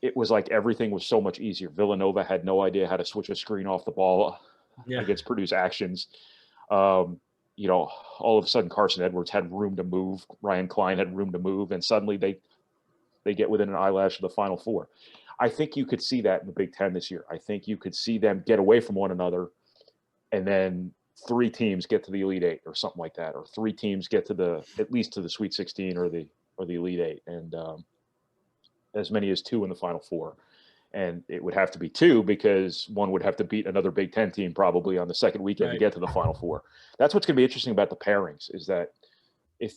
it was like everything was so much easier. Villanova had no idea how to switch a screen off the ball against Purdue's actions. All of a sudden Carson Edwards had room to move. Ryan Klein had room to move, and suddenly they get within an eyelash of the Final Four. I think you could see that in the Big Ten this year. I think you could see them get away from one another, and then 3 teams get to the Elite 8 or something like that, or 3 teams get to at least to the Sweet 16 or the Elite 8, and as many as 2 in the Final Four. And it would have to be 2, because one would have to beat another Big Ten team probably on the second weekend to get to the Final Four. That's what's going to be interesting about the pairings, is that if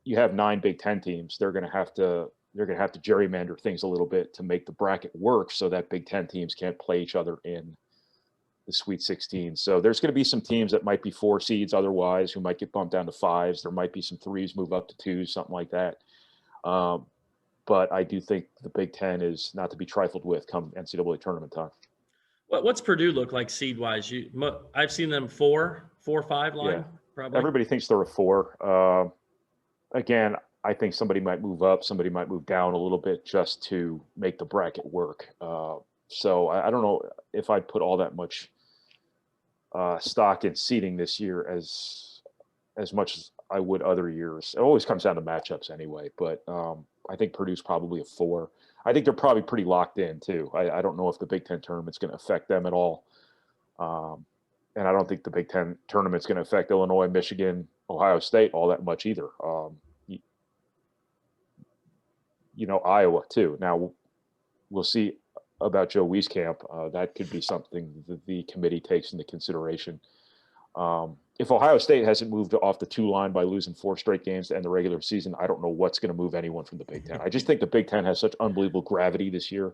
you have 9 Big Ten teams, they're going to have to gerrymander things a little bit to make the bracket work, so that Big Ten teams can't play each other in the Sweet 16. So there's going to be some teams that might be 4 seeds otherwise, who might get bumped down to 5s. There might be some 3s move up to 2s, something like that. But I do think the Big Ten is not to be trifled with come NCAA tournament time. What's Purdue look like seed-wise? I've seen them 4 or 5 line, Yeah. probably. Everybody thinks they're a 4. Again, I think somebody might move up, somebody might move down a little bit just to make the bracket work. So I don't know if I'd put all that much stock in seeding this year as much as I would other years. It always comes down to matchups anyway, but I think Purdue's probably a 4. I think they're probably pretty locked in too. I don't know if the Big Ten tournament's going to affect them at all. And I don't think the Big Ten tournament's going to affect Illinois, Michigan, Ohio State all that much either. Iowa too. Now we'll see about Joe Wieskamp. That could be something that the committee takes into consideration. If Ohio State hasn't moved off the 2 line by losing 4 straight games to end the regular season, I don't know what's going to move anyone from the Big Ten. I just think the Big Ten has such unbelievable gravity this year,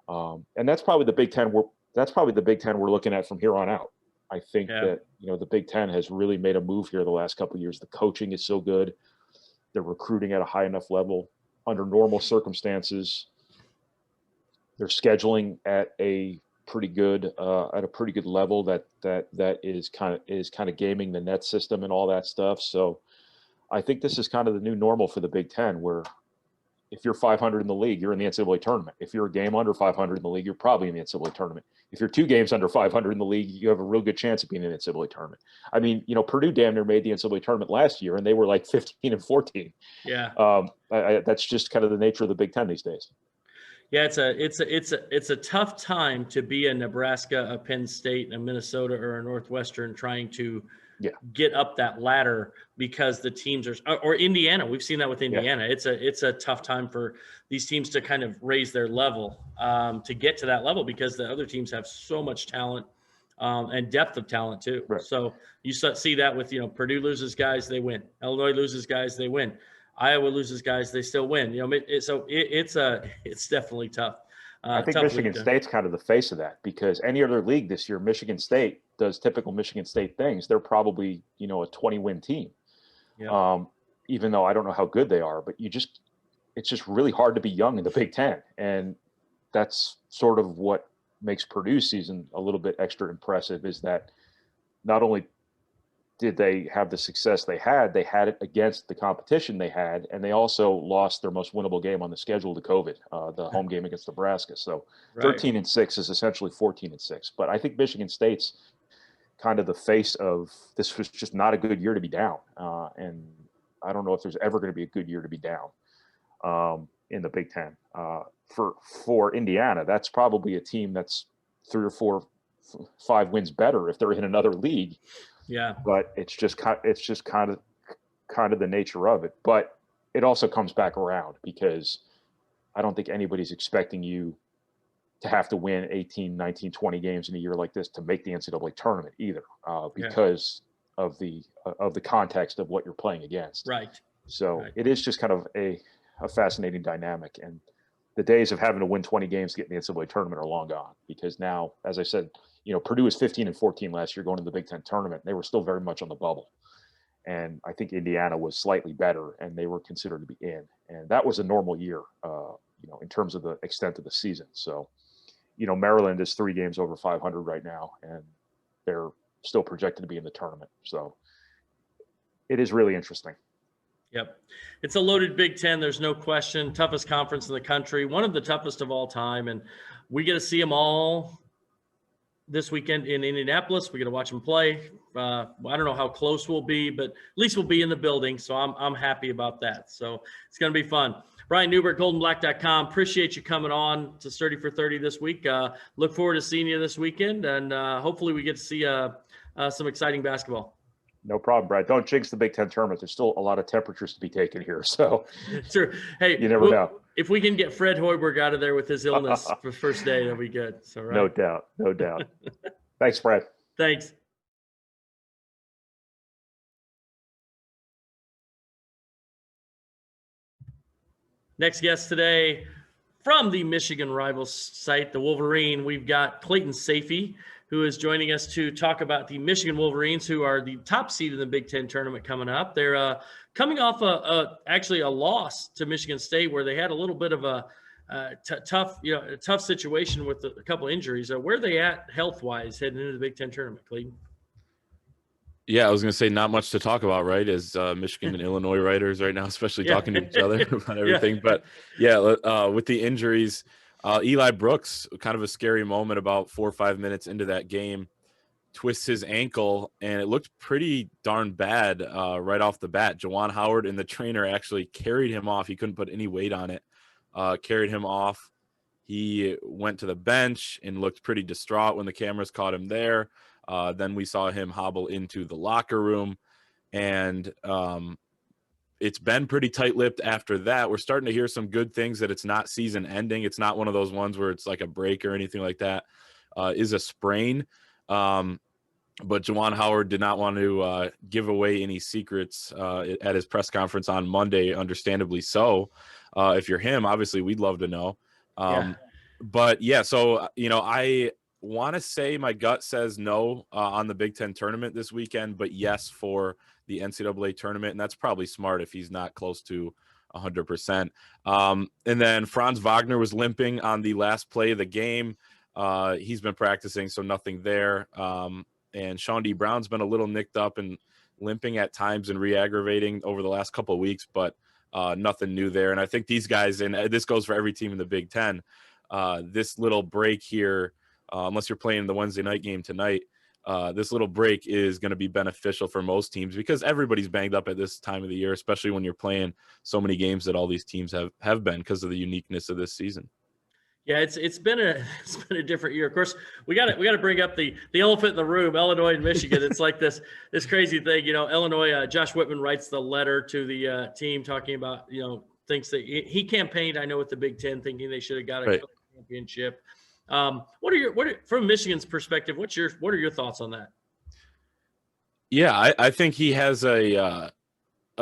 and that's probably the Big Ten. We're looking at from here on out. I think that the Big Ten has really made a move here the last couple of years. The coaching is so good, they're recruiting at a high enough level under normal circumstances. They're scheduling at a pretty good level that is kind of gaming the net system and all that stuff. So I think this is kind of the new normal for the Big Ten, where if you're 500 in the league, you're in the NCAA tournament. If you're a game under 500 in the league, you're probably in the NCAA tournament. If you're 2 games under 500 in the league, you have a real good chance of being in the NCAA tournament. I mean, Purdue damn near made the NCAA tournament last year, and they were like 15 and 14. Yeah. That's just kind of the nature of the Big Ten these days. Yeah, it's a tough time to be a Nebraska, a Penn State, a Minnesota, or a Northwestern trying to get up that ladder, because the teams or Indiana. We've seen that with Indiana. Yeah. It's a tough time for these teams to kind of raise their level to get to that level, because the other teams have so much talent and depth of talent too. Right. So you see that with Purdue loses guys, they win. Illinois loses guys, they win. Iowa loses guys, they still win. It's definitely tough. I think Michigan State's kind of the face of that, because any other league this year, Michigan State does typical Michigan State things. They're probably, a 20-win team. Yeah. Even though I don't know how good they are, but it's just really hard to be young in the Big Ten. And that's sort of what makes Purdue's season a little bit extra impressive, is that not only did they have the success they had it against the competition they had, and they also lost their most winnable game on the schedule to COVID, the home game against Nebraska. So 13-6 is essentially 14-6. But I think Michigan State's kind of the face of this was just not a good year to be down. And I don't know if there's ever going to be a good year to be down in the Big Ten. For Indiana, that's probably a team that's 3 or 4, 5 wins better if they're in another league. Yeah, but it's just kind of the nature of it. But it also comes back around, because I don't think anybody's expecting you to have to win 18, 19, 20 games in a year like this to make the NCAA tournament either, because of the context of what you're playing against. Right. So it is just kind of a fascinating dynamic, and the days of having to win 20 games to get in the NCAA tournament are long gone, because now, as I said, Purdue was 15 and 14 last year going to the Big Ten tournament. They were still very much on the bubble. And I think Indiana was slightly better, and they were considered to be in. And that was a normal year, in terms of the extent of the season. So, Maryland is 3 games over 500 right now, and they're still projected to be in the tournament. So it is really interesting. Yep. It's a loaded Big Ten. There's no question. Toughest conference in the country, one of the toughest of all time. And we get to see them all this weekend in Indianapolis. We're going to watch them play. I don't know how close we'll be, but at least we'll be in the building. So I'm happy about that. So it's going to be fun. Brian Neubert, goldenblack.com. Appreciate you coming on to Sturdy for 30 this week. Look forward to seeing you this weekend. And hopefully we get to see some exciting basketball. No problem, Brad. Don't jinx the Big Ten tournament. There's still a lot of temperatures to be taken here. So sure. Hey, you never know. If we can get Fred Hoiberg out of there with his illness for first day, that'll be good. So right. No doubt. No doubt. Thanks, Brad. Thanks. Next guest today from the Michigan Rivals site, the Wolverine, we've got Clayton Sayfie, who is joining us to talk about the Michigan Wolverines, who are the top seed in the Big Ten tournament coming up. They're coming off actually a loss to Michigan State, where they had a little bit of a tough situation with a couple injuries. Where are they at health-wise heading into the Big Ten tournament, Clayton? Yeah, I was going to say not much to talk about, right, as Michigan and Illinois writers right now, especially talking to each other about everything. But, with the injuries, Eli Brooks, kind of a scary moment about 4 or 5 minutes into that game, twists his ankle, and it looked pretty darn bad right off the bat. Juwan Howard and the trainer actually carried him off. He couldn't put any weight on it, carried him off. He went to the bench and looked pretty distraught when the cameras caught him there. Then we saw him hobble into the locker room, and it's been pretty tight-lipped after that. We're starting to hear some good things that it's not season ending. It's not one of those ones where it's like a break or anything like that. Is a sprain. But Juwan Howard did not want to give away any secrets at his press conference on Monday, understandably so. If you're him, obviously we'd love to know. But so, I want to say my gut says no on the Big Ten tournament this weekend, but yes for the NCAA tournament. And that's probably smart if he's not close to 100%. And then Franz Wagner was limping on the last play of the game. He's been practicing, so nothing there. And Sean D. Brown's been a little nicked up and limping at times and re-aggravating over the last couple of weeks, but Nothing new there. And I think these guys, and this goes for every team in the Big Ten, this little break here, unless you're playing the Wednesday night game tonight, this little break is going to be beneficial for most teams because everybody's banged up at this time of the year, especially when you're playing so many games that all these teams have been because of the uniqueness of this season. Yeah, it's been a different year. Of course, we got to bring up the elephant in the room, Illinois and Michigan. It's like this crazy thing, Illinois. Josh Whitman writes the letter to the team talking about thinks that he campaigned, I know, with the Big Ten, thinking they should have got a championship. From Michigan's perspective, what are your thoughts on that? Yeah, I think he has a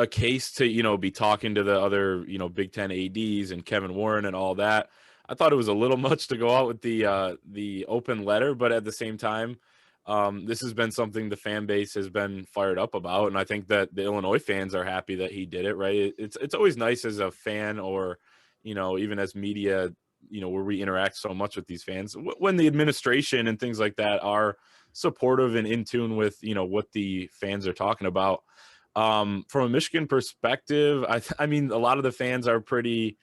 case to be talking to the other Big Ten ADs and Kevin Warren and all that. I thought it was a little much to go out with the open letter, but at the same time, this has been something the fan base has been fired up about, and I think that the Illinois fans are happy that he did it. Right? It's always nice as a fan, or even as media, where we interact so much with these fans, when the administration and things like that are supportive and in tune with what the fans are talking about. From a Michigan perspective, I mean, a lot of the fans are pretty.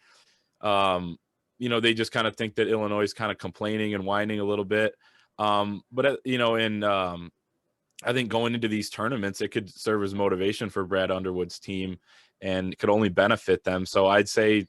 They just kind of think that Illinois is kind of complaining and whining a little bit. But I think going into these tournaments, it could serve as motivation for Brad Underwood's team and could only benefit them. So I'd say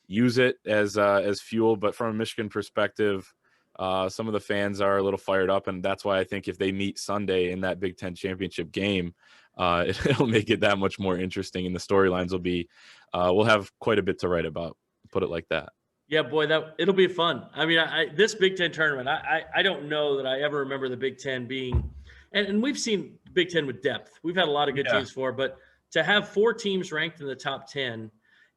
use it as fuel. But from a Michigan perspective, some of the fans are a little fired up. And that's why I think if they meet Sunday in that Big Ten championship game, it'll make it that much more interesting. And the storylines will be, we'll have quite a bit to write about, put it like that. Yeah, boy, it'll be fun. I mean, this Big Ten tournament, I don't know that I ever remember the Big Ten being, and we've seen Big Ten with depth. We've had a lot of good teams but to have 4 teams ranked in the top 10,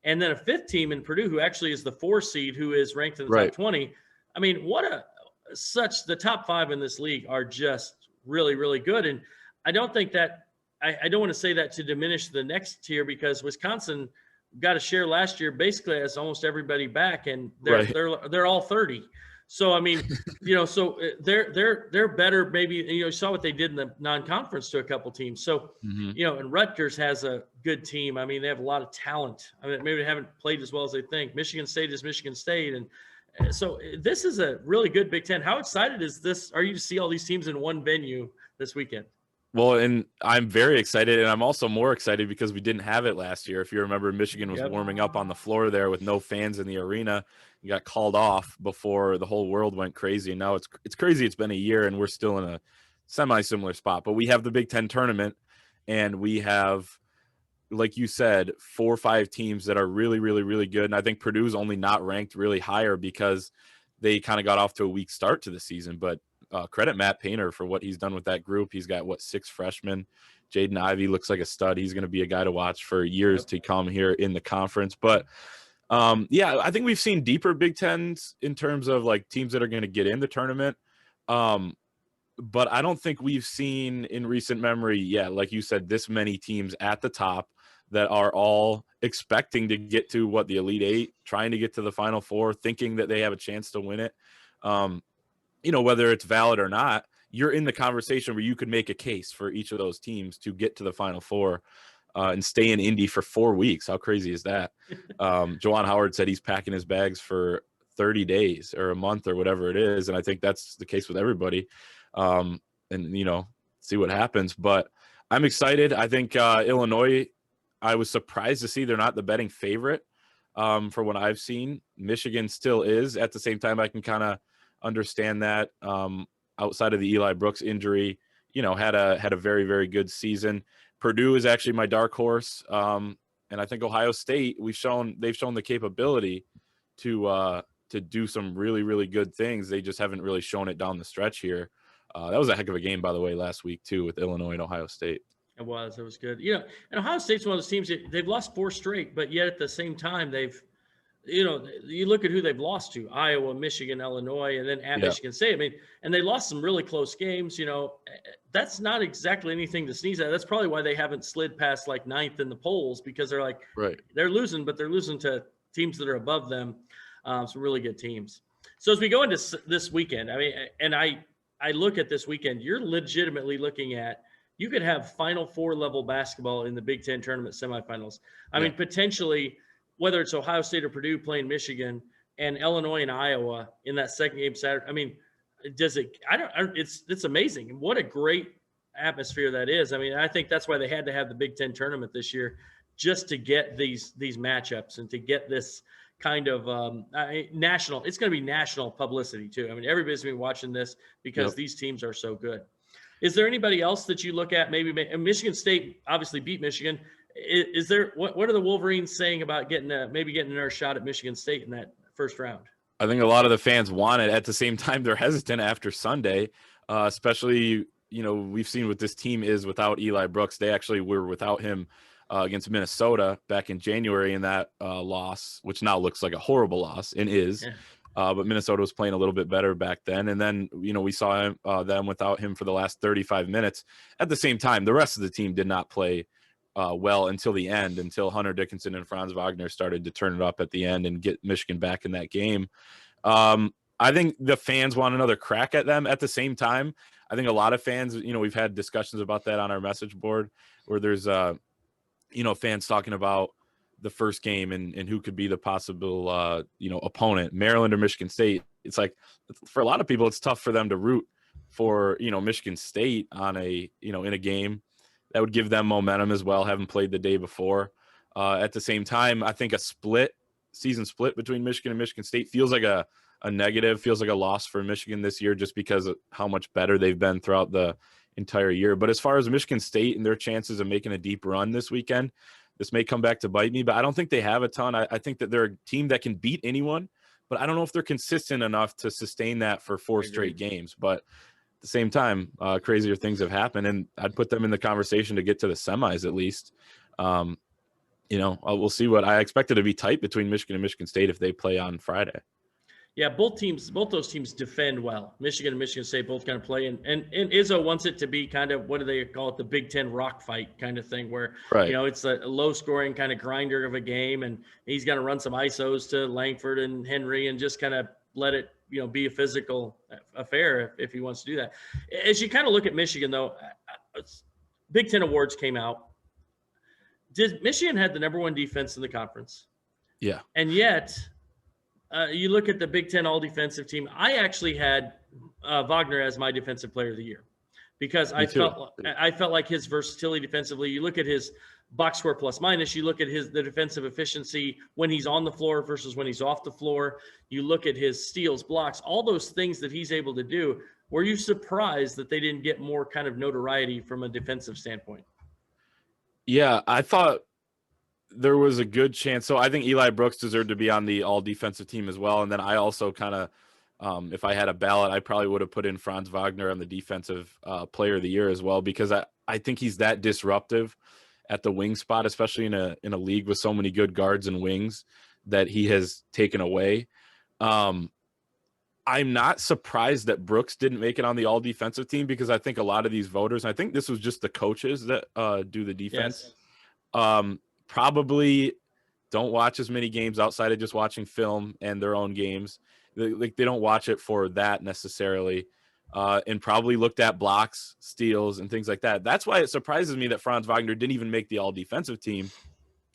and then a 5th team in Purdue, who actually is the 4 seed, who is ranked in the top 20. I mean, the top 5 in this league are just really, really good. And I don't think that, I don't want to say that to diminish the next tier, because Wisconsin got a share last year, basically has almost everybody back, and they're all 30. So I mean, so they're better. Maybe you saw what they did in the non-conference to a couple teams. So and Rutgers has a good team. I mean, they have a lot of talent. I mean, maybe they haven't played as well as they think. Michigan State is Michigan State, and so this is a really good Big Ten. How excited are you to see all these teams in one venue this weekend? Well, and I'm very excited, and I'm also more excited because we didn't have it last year. If you remember, Michigan was warming up on the floor there with no fans in the arena. You got called off before the whole world went crazy, and now it's crazy. It's been a year, and we're still in a semi-similar spot. But we have the Big Ten tournament, and we have, like you said, 4 or 5 teams that are really, really, really good. And I think Purdue's only not ranked really higher because they kind of got off to a weak start to the season. But credit Matt Painter for what he's done with that group. He's got 6 freshmen. Jaden Ivey looks like a stud. He's going to be a guy to watch for years to come here in the conference. But I think we've seen deeper Big Tens in terms of like teams that are going to get in the tournament. But I don't think we've seen in recent memory, like you said, this many teams at the top that are all expecting to get to the Elite 8, trying to get to the Final Four, thinking that they have a chance to win it. Whether it's valid or not, you're in the conversation where you could make a case for each of those teams to get to the Final Four and stay in Indy for 4 weeks. How crazy is that? Juwan Howard said he's packing his bags for 30 days or a month or whatever it is. And I think that's the case with everybody. See what happens. But I'm excited. I think Illinois, I was surprised to see they're not the betting favorite for what I've seen. Michigan still is. At the same time, I can kind of understand that outside of the Eli Brooks injury, had a very, very good season. Purdue is actually my dark horse. And I think Ohio State, they've shown the capability to do some really, really good things. They just haven't really shown it down the stretch here. That was a heck of a game, by the way, last week too, with Illinois and Ohio State. It was good. And Ohio State's one of those teams that they've lost 4 straight, but yet at the same time, they've, you look at who they've lost to: Iowa, Michigan, Illinois, and then at Michigan State. I mean, and they lost some really close games. That's not exactly anything to sneeze at. That's probably why they haven't slid past like 9th in the polls, because they're like, they're losing, but they're losing to teams that are above them. Some really good teams. So as we go into this weekend, I mean, and I look at this weekend, you're legitimately looking at you could have Final Four level basketball in the Big Ten tournament semifinals. I Yeah. mean, potentially, whether it's Ohio State or Purdue playing Michigan and Illinois and Iowa in that second game Saturday. I mean, it's amazing. What a great atmosphere that is. I mean, I think that's why they had to have the Big Ten tournament this year, just to get these matchups and to get this kind of national. It's going to be national publicity too. I mean, everybody's going to be watching this because these teams are so good. Is there anybody else that you look at? Maybe Michigan State obviously beat Michigan. Is there what are the Wolverines saying about getting another shot at Michigan State in that first round? I think a lot of the fans want it. At the same time, they're hesitant after Sunday, especially, we've seen what this team is without Eli Brooks. They actually were without him against Minnesota back in January in that loss, which now looks like a horrible loss and is. Yeah. But Minnesota was playing a little bit better back then. And then, we saw them without him for the last 35 minutes. At the same time, the rest of the team did not play well until the end, until Hunter Dickinson and Franz Wagner started to turn it up at the end and get Michigan back in that game. I think the fans want another crack at them. At the same time, I think a lot of fans, we've had discussions about that on our message board where there's, fans talking about the first game and who could be the possible, opponent, Maryland or Michigan State. It's like, for a lot of people, it's tough for them to root for, Michigan State on in a game that would give them momentum as well, having played the day before. At the same time, I think a season split between Michigan and Michigan State feels like a negative, feels like a loss for Michigan this year just because of how much better they've been throughout the entire year. But as far as Michigan State and their chances of making a deep run this weekend, this may come back to bite me, but I don't think they have a ton. I think that they're a team that can beat anyone, but I don't know if they're consistent enough to sustain that for 4 straight games. But at the same time, crazier things have happened, and I'd put them in the conversation to get to the semis at least. We'll see. What I expect it to be tight between Michigan and Michigan State if they play on Friday. Yeah, both those teams defend well. Michigan and Michigan State both kind of play, and Izzo wants it to be kind of, what do they call it, the Big Ten rock fight kind of thing, where it's a low-scoring kind of grinder of a game, and he's going to run some ISOs to Langford and Henry and just kind of let it be a physical affair if he wants to do that. As you kind of look at Michigan, though, Big Ten awards came out. Michigan had the number 1 defense in the conference. Yeah, and yet. You look at the Big Ten all-defensive team. I actually had Wagner as my defensive player of the year because I felt like his versatility defensively. You look at his box score plus minus. You look at the defensive efficiency when he's on the floor versus when he's off the floor. You look at his steals, blocks, all those things that he's able to do. Were you surprised that they didn't get more kind of notoriety from a defensive standpoint? Yeah, I thought there was a good chance. So I think Eli Brooks deserved to be on the all defensive team as well. And then I also kind of, if I had a ballot, I probably would have put in Franz Wagner on the defensive player of the year as well, because I think he's that disruptive at the wing spot, especially in a league with so many good guards and wings that he has taken away. I'm not surprised that Brooks didn't make it on the all defensive team, because I think a lot of these voters, I think this was just the coaches that do the defense. Yes. Probably don't watch as many games outside of just watching film and their own games. They don't watch it for that necessarily, and probably looked at blocks, steals, and things like that. That's why it surprises me that Franz Wagner didn't even make the all defensive team,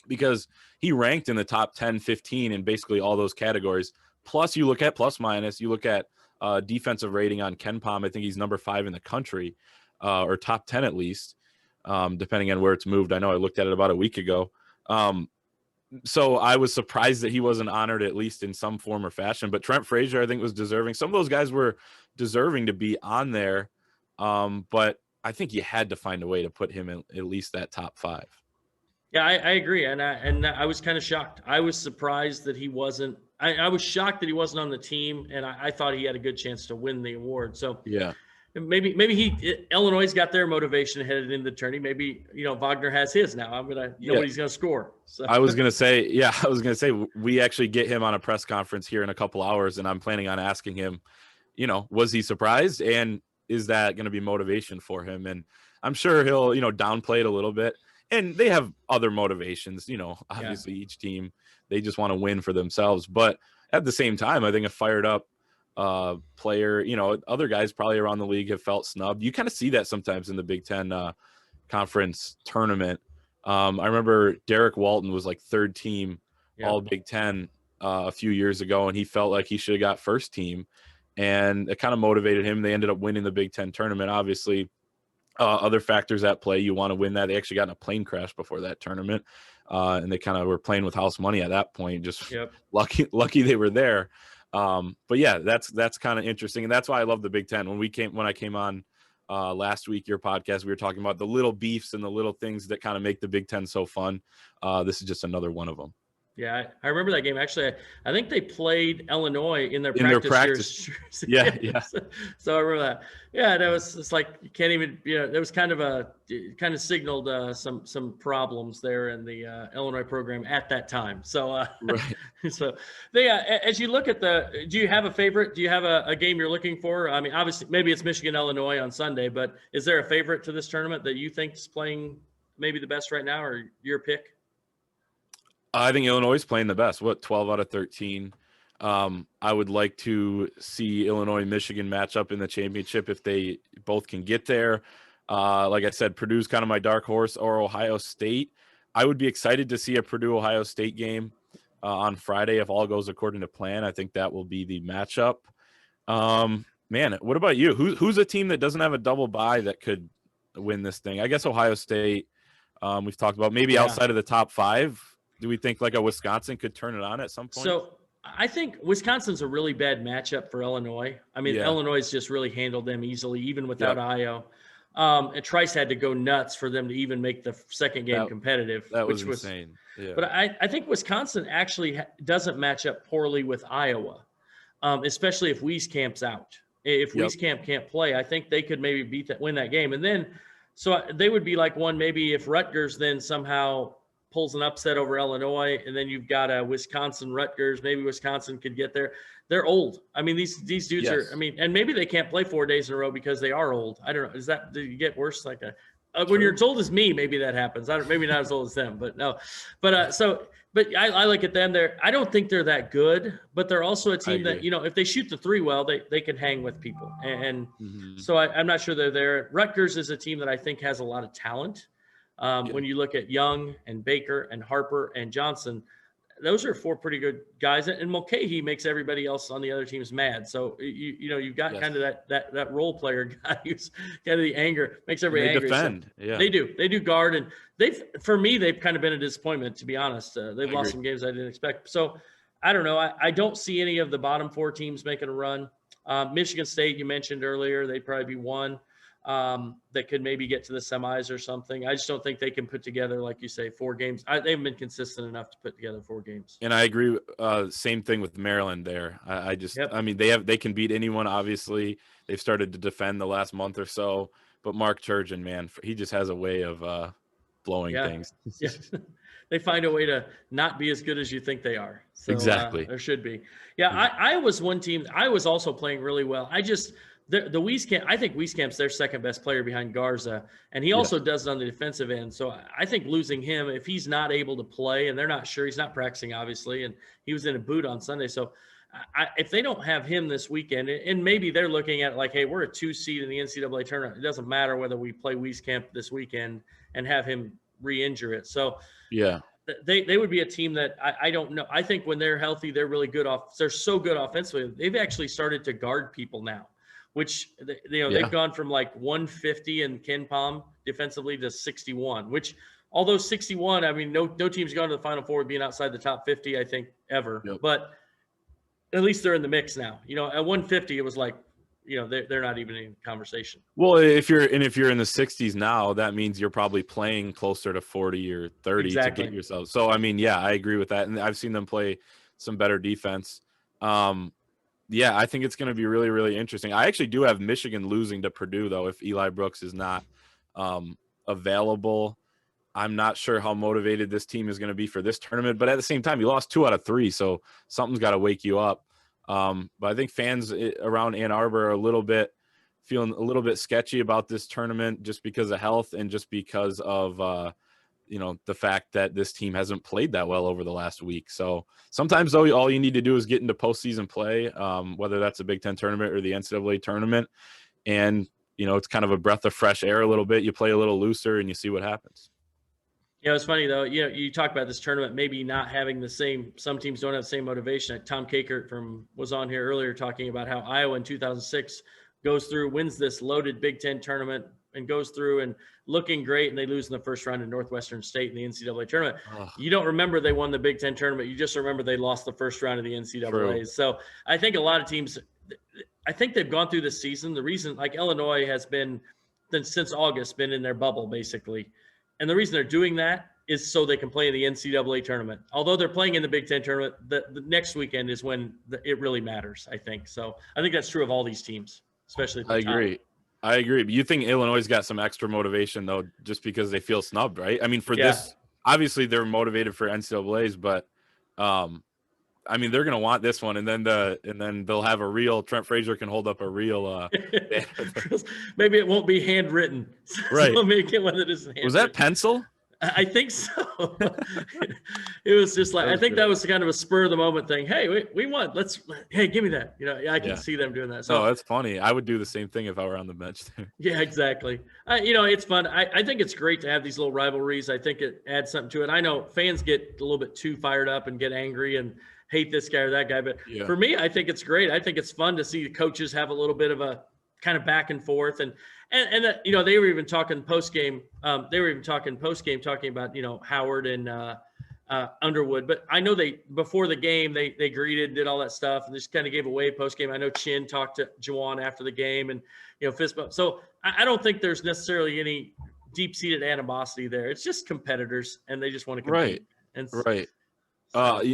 because he ranked in the top 10, 15 in basically all those categories. Plus, you look at plus minus, you look at defensive rating on KenPom. I think he's number 5 in the country, or top 10 at least, depending on where it's moved. I know I looked at it about a week ago. So I was surprised that he wasn't honored at least in some form or fashion. But Trent Frazier, I think, was deserving. Some of those guys were deserving to be on there, but I think you had to find a way to put him in at least that top 5. Yeah, I agree, and I was kind of shocked. I was surprised that he wasn't. I was shocked that he wasn't on the team, and I thought he had a good chance to win the award. So yeah. Maybe Illinois got their motivation headed into the tourney. Maybe Wagner has his now. Nobody's gonna score. So. I was gonna say we actually get him on a press conference here in a couple hours, and I'm planning on asking him, was he surprised, and is that going to be motivation for him? And I'm sure he'll downplay it a little bit. And they have other motivations. Obviously each team, they just want to win for themselves. But at the same time, I think a fired up player, other guys probably around the league have felt snubbed. You kind of see that sometimes in the Big Ten conference tournament. I remember Derek Walton was like third team all Big Ten a few years ago, and he felt like he should have got first team, and it kind of motivated him. They ended up winning the Big Ten tournament. Obviously, other factors at play. You want to win that. They actually got in a plane crash before that tournament, and they kind of were playing with house money at that point. Just lucky they were there. But yeah, that's kind of interesting, and that's why I love the Big Ten. When I came on last week, your podcast, we were talking about the little beefs and the little things that kind of make the Big Ten so fun. This is just another one of them. Yeah, I remember that game. Actually, I think they played Illinois in their practice. Yeah. So I remember that. Yeah, that was, it's like you can't even, there was kind of signaled some problems there in the Illinois program at that time. So right. So as you look at do you have a favorite? Do you have a game you're looking for? I mean, obviously maybe it's Michigan, Illinois on Sunday, but is there a favorite to this tournament that you think is playing maybe the best right now, or your pick? I think Illinois is playing the best. 12 out of 13. I would like to see Illinois-Michigan match up in the championship if they both can get there. Like I said, Purdue's kind of my dark horse, or Ohio State. I would be excited to see a Purdue-Ohio State game on Friday if all goes according to plan. I think that will be the matchup. Man, what about you? Who's a team that doesn't have a double bye that could win this thing? I guess Ohio State. We've talked about maybe outside of the top 5. Do we think like a Wisconsin could turn it on at some point? So I think Wisconsin's a really bad matchup for Illinois. I mean, Illinois has just really handled them easily, even without Io. And Trice had to go nuts for them to even make the second game competitive. That was insane. Yeah. But I think Wisconsin actually doesn't match up poorly with Iowa, especially if Wieskamp's out. If Wieskamp can't play, I think they could maybe win that game. And then, so they would be like one, maybe if Rutgers then somehow pulls an upset over Illinois, and then you've got a Wisconsin-Rutgers. Maybe Wisconsin could get there. They're old. I mean, these dudes are. I mean, and maybe they can't play 4 days in a row because they are old. I don't know. Do you get worse? Like when you're as old as me, maybe that happens. Maybe not as old as them, but no. But I look at them. I don't think they're that good, but they're also a team that if they shoot the 3 well, they can hang with people. And so I'm not sure they're there. Rutgers is a team that I think has a lot of talent. When you look at Young and Baker and Harper and Johnson, those are 4 pretty good guys. And Mulcahy makes everybody else on the other teams mad. So you've got kind of that role player guy who's kind of the anger, makes everybody angry. Defend. So they do guard, and they've kind of been a disappointment, to be honest. They've lost some games I didn't expect. So I don't know. I don't see any of the bottom 4 teams making a run. Michigan State, you mentioned earlier, they'd probably be one that could maybe get to the semis or something. I just don't think they can put together, like you say, 4 games. They haven't been consistent enough to put together 4 games. And I agree. Same thing with Maryland there. I mean, they can beat anyone. Obviously, they've started to defend the last month or so. But Mark Turgeon, man, he just has a way of blowing things. Yeah. They find a way to not be as good as you think they are. So, exactly. There should be. Yeah, I was one team. I was also playing really well. The Wieskamp, I think Wieskamp's their second best player behind Garza, and he also does it on the defensive end. So I think losing him, if he's not able to play, and they're not sure, he's not practicing, obviously, and he was in a boot on Sunday. So if they don't have him this weekend, and maybe they're looking at it like, hey, we're a 2 seed in the NCAA tournament. It doesn't matter whether we play Wieskamp this weekend and have him re-injure it. So they would be a team that I don't know. I think when they're healthy, they're really good they're so good offensively. They've actually started to guard people now, which they've gone from like 150 in Ken Palm defensively to 61, which although 61, I mean, no team's gone to the Final Four being outside the top 50, I think, ever. But at least they're in the mix now. At 150, it was like, they're not even in conversation. Well, if you're in the 60s now, that means you're probably playing closer to 40 or 30 to get yourself. So, I mean, I agree with that. And I've seen them play some better defense. I think it's going to be really, really interesting. I actually do have Michigan losing to Purdue, though, if Eli Brooks is not available. I'm not sure how motivated this team is going to be for this tournament, but at the same time, you lost 2 out of 3, so something's got to wake you up. But I think fans around Ann Arbor are feeling a little bit sketchy about this tournament just because of health and just because of the fact that this team hasn't played that well over the last week. So sometimes, though, all you need to do is get into postseason play, whether that's a Big Ten tournament or the NCAA tournament, and it's kind of a breath of fresh air a little bit. You play a little looser and you see what happens. Yeah, it's funny though. You talk about this tournament maybe not having the same. Some teams don't have the same motivation. Tom Kakert was on here earlier talking about how Iowa in 2006 wins this loaded Big Ten tournament and goes through and looking great, and they lose in the first round to Northwestern State in the NCAA tournament. You don't remember they won the Big Ten tournament. You just remember they lost the first round of the NCAA. True. So I think a lot of teams, I think they've gone through this season. The reason, like Illinois has been, since August, been in their bubble basically. And the reason they're doing that is so they can play in the NCAA tournament. Although they're playing in the Big Ten tournament, the next weekend is when it really matters, I think. So I think that's true of all these teams, especially at the top. I agree. But you think Illinois got some extra motivation, though, just because they feel snubbed, right? I mean, this, obviously they're motivated for NCAAs, but I mean, they're going to want this one, and then they'll have a real. Trent Frazier can hold up a real. Maybe it won't be handwritten. Right. So make it one that isn't handwritten. Was that pencil? I think so. It was just like, I think that was kind of a spur of the moment thing. Hey, we won. Hey, give me that. I can see them doing that. So that's funny. I would do the same thing if I were on the bench there. Yeah, exactly. It's fun. I think it's great to have these little rivalries. I think it adds something to it. I know fans get a little bit too fired up and get angry and hate this guy or that guy. But for me, I think it's great. I think it's fun to see the coaches have a little bit of a kind of back and forth. And they were even talking post game. Talking about, Howard and Underwood. But I know before the game, they greeted, did all that stuff, and just kind of gave away post game. I know Chin talked to Juwan after the game and, fist bump. So I don't think there's necessarily any deep seated animosity there. It's just competitors and they just want to compete. Right.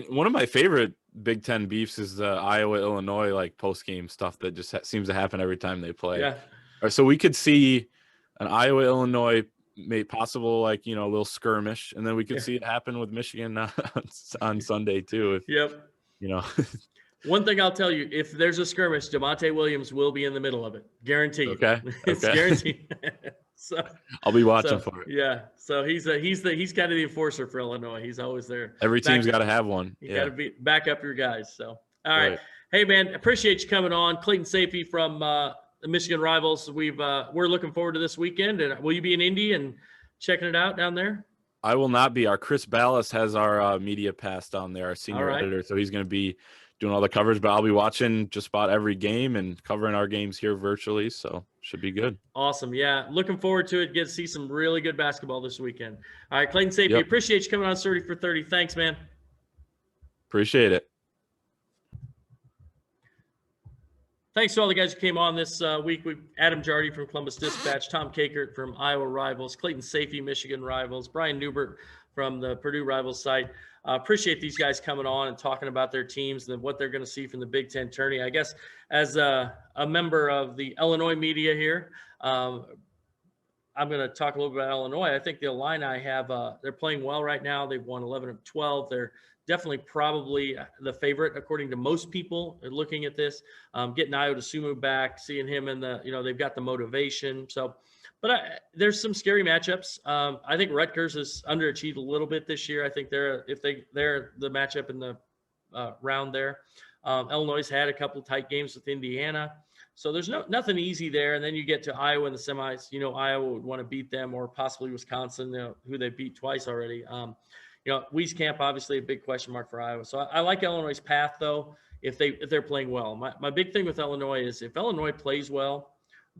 One of my favorite Big Ten beefs is the Iowa-Illinois post-game stuff that just seems to happen every time they play. Yeah. So we could see an Iowa-Illinois possible a little skirmish, and then we could see it happen with Michigan on Sunday too. One thing I'll tell you: if there's a skirmish, DeMonte Williams will be in the middle of it, guaranteed. Okay. It's guaranteed. So I'll be watching for it. Yeah. So he's kind of the enforcer for Illinois. He's always there. Every team's got to have one. You got to back up your guys. So all right. Hey man, appreciate you coming on. Clayton Sayfie from the Michigan Rivals. We're looking forward to this weekend. And will you be in Indy and checking it out down there? I will not be. Our Chris Ballas has our media pass down there, our senior editor. So he's going to be doing all the coverage, but I'll be watching just about every game and covering our games here virtually. So should be good. Awesome. Yeah. Looking forward to it. Get to see some really good basketball this weekend. All right. Clayton Sayfie, appreciate you coming on 30 for 30. Thanks, man. Appreciate it. Thanks to all the guys who came on this week. Adam Jardy from Columbus Dispatch, Tom Kakert from Iowa Rivals, Clayton Sayfie, Michigan Rivals, Brian Neubert from the Purdue Rivals site. Appreciate these guys coming on and talking about their teams and what they're going to see from the Big Ten tourney. I guess as a member of the Illinois media here, I'm going to talk a little bit about Illinois. I think the Illini they're playing well right now. They've won 11 of 12. They're definitely probably the favorite, according to most people looking at this. Getting Ayo DeSumo back, seeing him in they've got the motivation. So, but there's some scary matchups. I think Rutgers has underachieved a little bit this year. I think they're the matchup in the round there. Illinois had a couple tight games with Indiana. So there's nothing easy there. And then you get to Iowa in the semis. Iowa would want to beat them, or possibly Wisconsin, who they beat twice already. Wieskamp, obviously a big question mark for Iowa. So I like Illinois' path, though, if they're playing well. My big thing with Illinois is if Illinois plays well,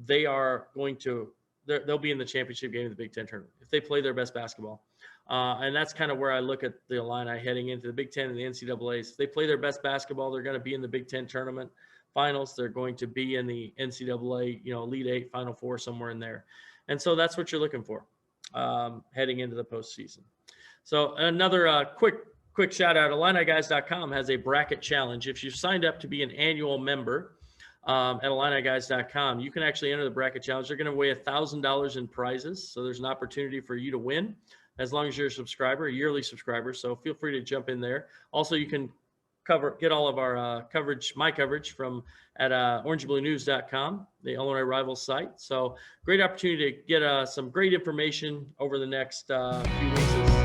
they'll be in the championship game of the Big Ten tournament if they play their best basketball. And that's kind of where I look at the Illini heading into the Big Ten and the NCAAs. If they play their best basketball, they're going to be in the Big Ten tournament finals. They're going to be in the NCAA, Elite Eight, Final Four, somewhere in there. And so that's what you're looking for heading into the postseason. So another quick shout out, IlliniGuys.com has a bracket challenge. If you've signed up to be an annual member at IlliniGuys.com, you can actually enter the bracket challenge. They're going to weigh $1,000 in prizes. So there's an opportunity for you to win as long as you're a subscriber, a yearly subscriber. So feel free to jump in there. Also, you can get all of our my coverage from at orangebluenews.com, the Illinois Rivals site. So great opportunity to get some great information over the next few weeks